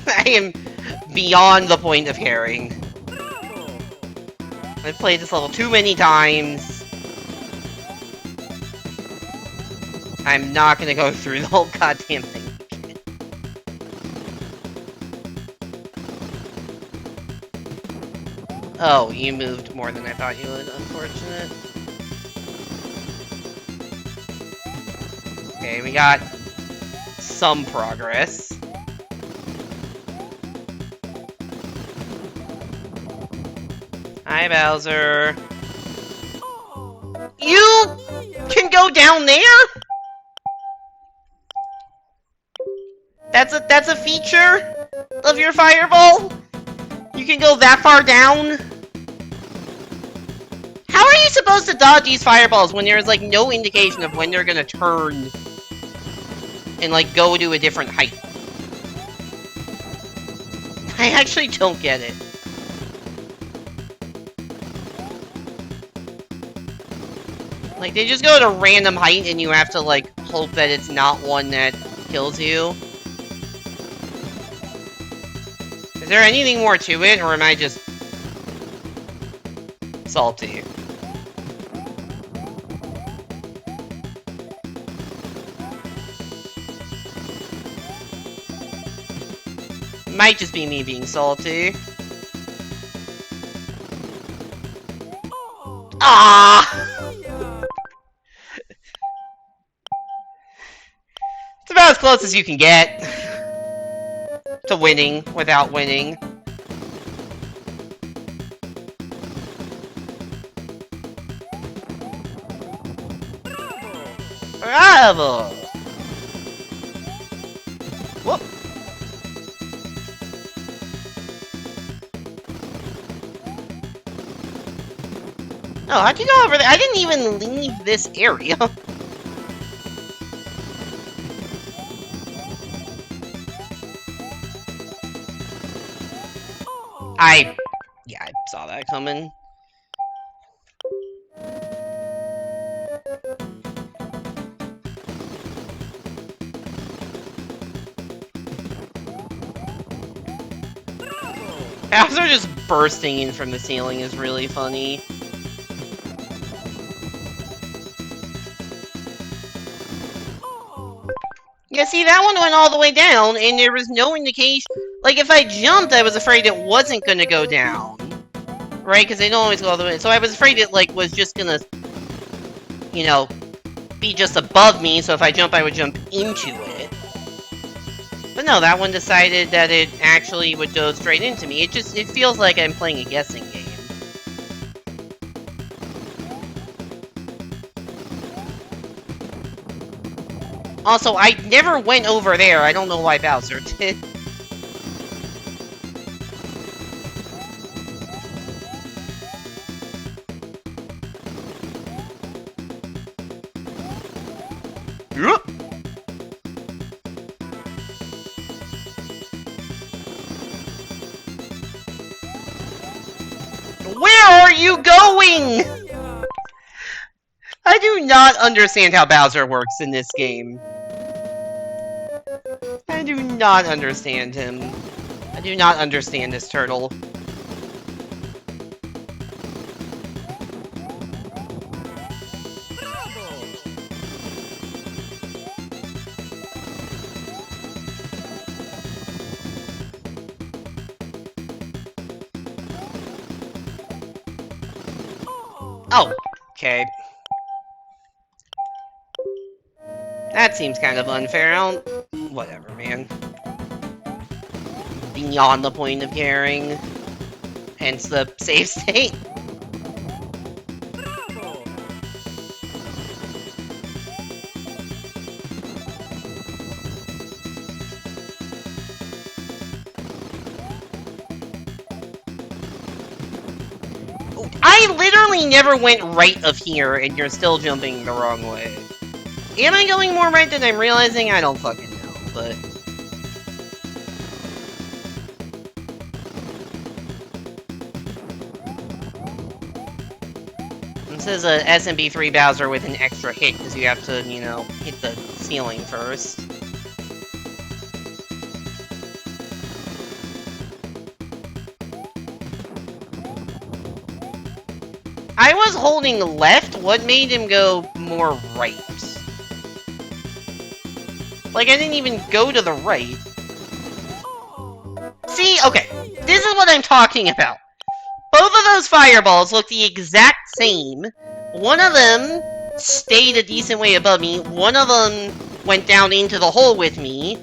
I am beyond the point of caring. I've played this level too many times. I'm not gonna go through the whole goddamn thing. Oh, you moved more than I thought you would, unfortunate. Okay, we got some progress. Hi, Bowser. You can go down there? That's a feature of your fireball? You can go that far down? How are you supposed to dodge these fireballs when there's, like, no indication of when they're gonna turn and, like, go to a different height? I actually don't get it. Like, they just go to a random height and you have to, like, hope that it's not one that kills you. Is there anything more to it, or am I just salty? Might just be me being salty. Ah! It's about as close as you can get to winning without winning. Bravo! Whoop! Oh, how'd you go over there? I didn't even leave this area. Yeah, I saw that coming. Bowser just bursting in from the ceiling is really funny. Yeah, see, that one went all the way down, and there was no indication. Like, if I jumped, I was afraid it wasn't gonna go down. Right? Because they don't always go all the way. So I was afraid it, like, was just gonna, you know, be just above me, so if I jump, I would jump into it. But no, that one decided that it actually would go straight into me. It feels like I'm playing a guessing game. Also, I never went over there. I don't know why Bowser did. Where are you going? I do not understand how Bowser works in this game. I do not understand him. I do not understand this turtle. Oh, okay. That seems kind of unfair. Whatever, man. Beyond the point of caring. Hence the save state. I literally never went right of here, and you're still jumping the wrong way. Am I going more right than I'm realizing? I don't fucking know, but... This is a SMB3 Bowser with an extra hit, because you have to, you know, hit the ceiling first. I was holding left. What made him go more right? Like, I didn't even go to the right. See? Okay. This is what I'm talking about. Both of those fireballs look the exact same. One of them stayed a decent way above me. One of them went down into the hole with me.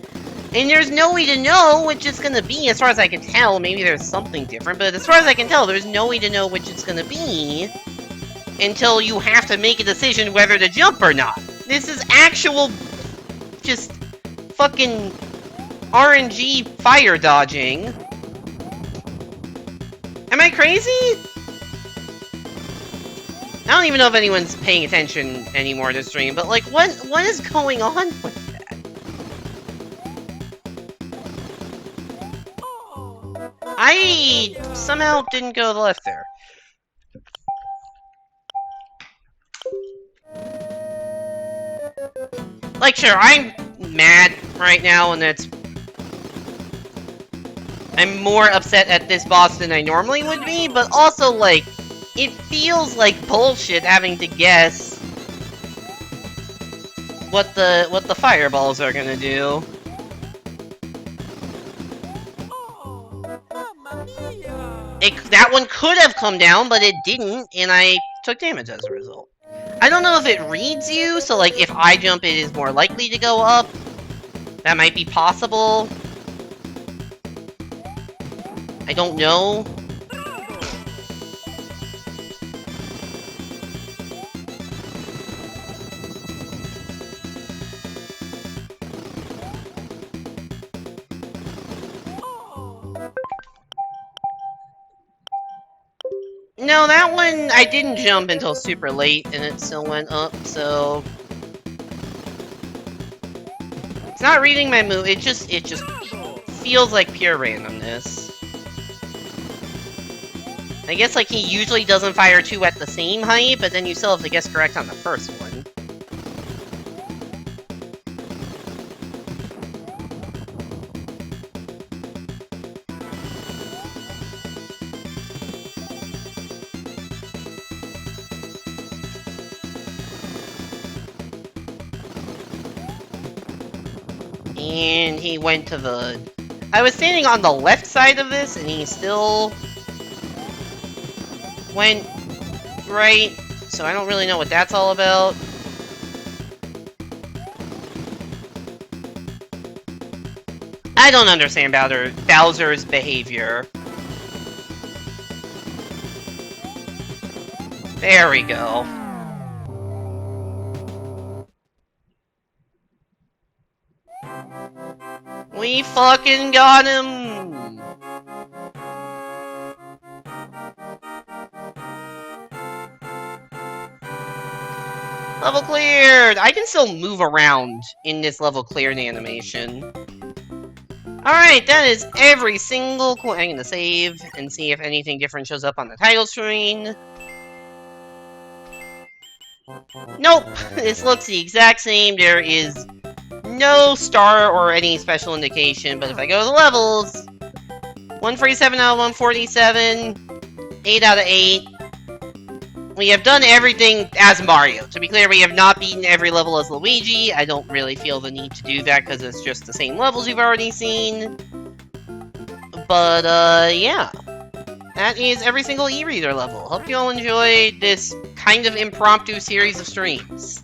And there's no way to know which it's gonna be, as far as I can tell. Maybe there's something different, but as far as I can tell, there's no way to know which it's gonna be until you have to make a decision whether to jump or not. This is actual, just fucking RNG fire dodging. Am I crazy? I don't even know if anyone's paying attention anymore to stream, but like, what is going on with that? I somehow didn't go to the left there. Like, sure, I'm mad right now, and I'm more upset at this boss than I normally would be, but also, like, it feels like bullshit having to guess what the fireballs are gonna do. That one could have come down, but it didn't, and I took damage as a result. I don't know if it reads you, so like if I jump it is more likely to go up. That might be possible. I don't know. No, that one, I didn't jump until super late, and it still went up, so... It's not reading my move, it just feels like pure randomness. I guess, like, he usually doesn't fire two at the same height, but then you still have to guess correct on the first one. And he went to the... I was standing on the left side of this, and he still went right. So I don't really know what that's all about. I don't understand Bowser's behavior. There we go. We fucking got him! Level cleared! I can still move around in this level cleared animation. Alright, that is every single coin. I'm gonna save and see if anything different shows up on the title screen. Nope! This looks the exact same. There is no star or any special indication, but if I go to the levels, 147 out of 147, 8 out of 8. We have done everything as Mario. To be clear, we have not beaten every level as Luigi. I don't really feel the need to do that because it's just the same levels you've already seen. But, yeah. That is every single e-reader level. Hope you all enjoyed this kind of impromptu series of streams.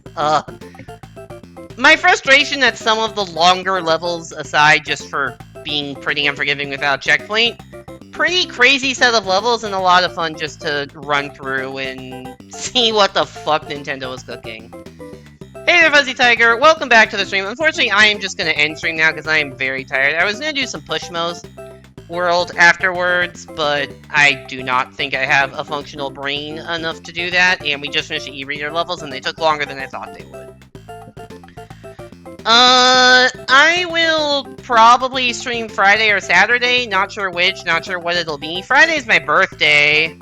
My frustration at some of the longer levels aside, just for being pretty unforgiving without checkpoint, pretty crazy set of levels and a lot of fun just to run through and see what the fuck Nintendo was cooking. Hey there, Fuzzy Tiger. Welcome back to the stream. Unfortunately, I am just going to end stream now because I am very tired. I was going to do some Pushmo's World afterwards, but I do not think I have a functional brain enough to do that, and we just finished the e-reader levels, and they took longer than I thought they would. I will probably stream Friday or Saturday, not sure which, not sure what it'll be. Friday's my birthday.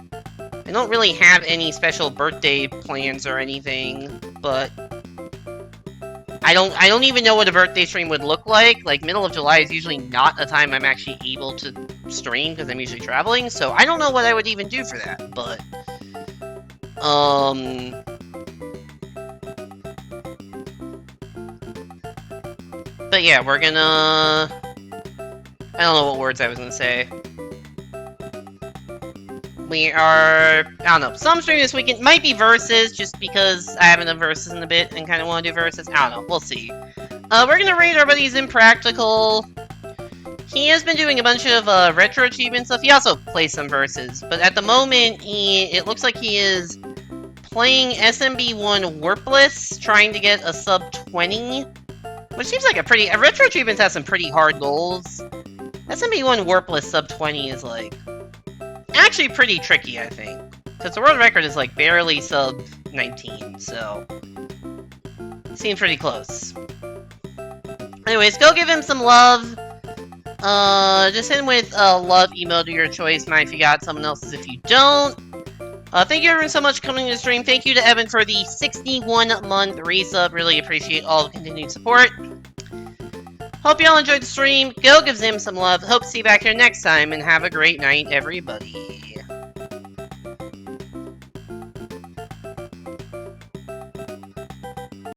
I don't really have any special birthday plans or anything, but I don't even know what a birthday stream would look like. Like, middle of July is usually not a time I'm actually able to stream because I'm usually traveling, so I don't know what I would even do for that, but but yeah, we're gonna... I don't know what words I was gonna say. We are... I don't know. Some stream this weekend might be Versus, just because I haven't done Versus in a bit and kind of want to do Versus. I don't know. We'll see. We're gonna raid our buddy's Impractical. He has been doing a bunch of retro achievement stuff. He also plays some Versus, but at the moment, it looks like he is playing SMB1 Warpless, trying to get a sub 20. Which seems like a pretty... Retro Achievements has some pretty hard goals. SMB1 Warpless sub 20 is, like, actually pretty tricky, I think. Because the world record is, like, barely sub 19, so... Seems pretty close. Anyways, go give him some love. Just hit him with a love email to your choice. Mine if you got, someone else's if you don't. Thank you everyone so much for coming to the stream. Thank you to Evan for the 61-month resub. Really appreciate all the continued support. Hope y'all enjoyed the stream. Go give Zim some love. Hope to see you back here next time, and have a great night, everybody.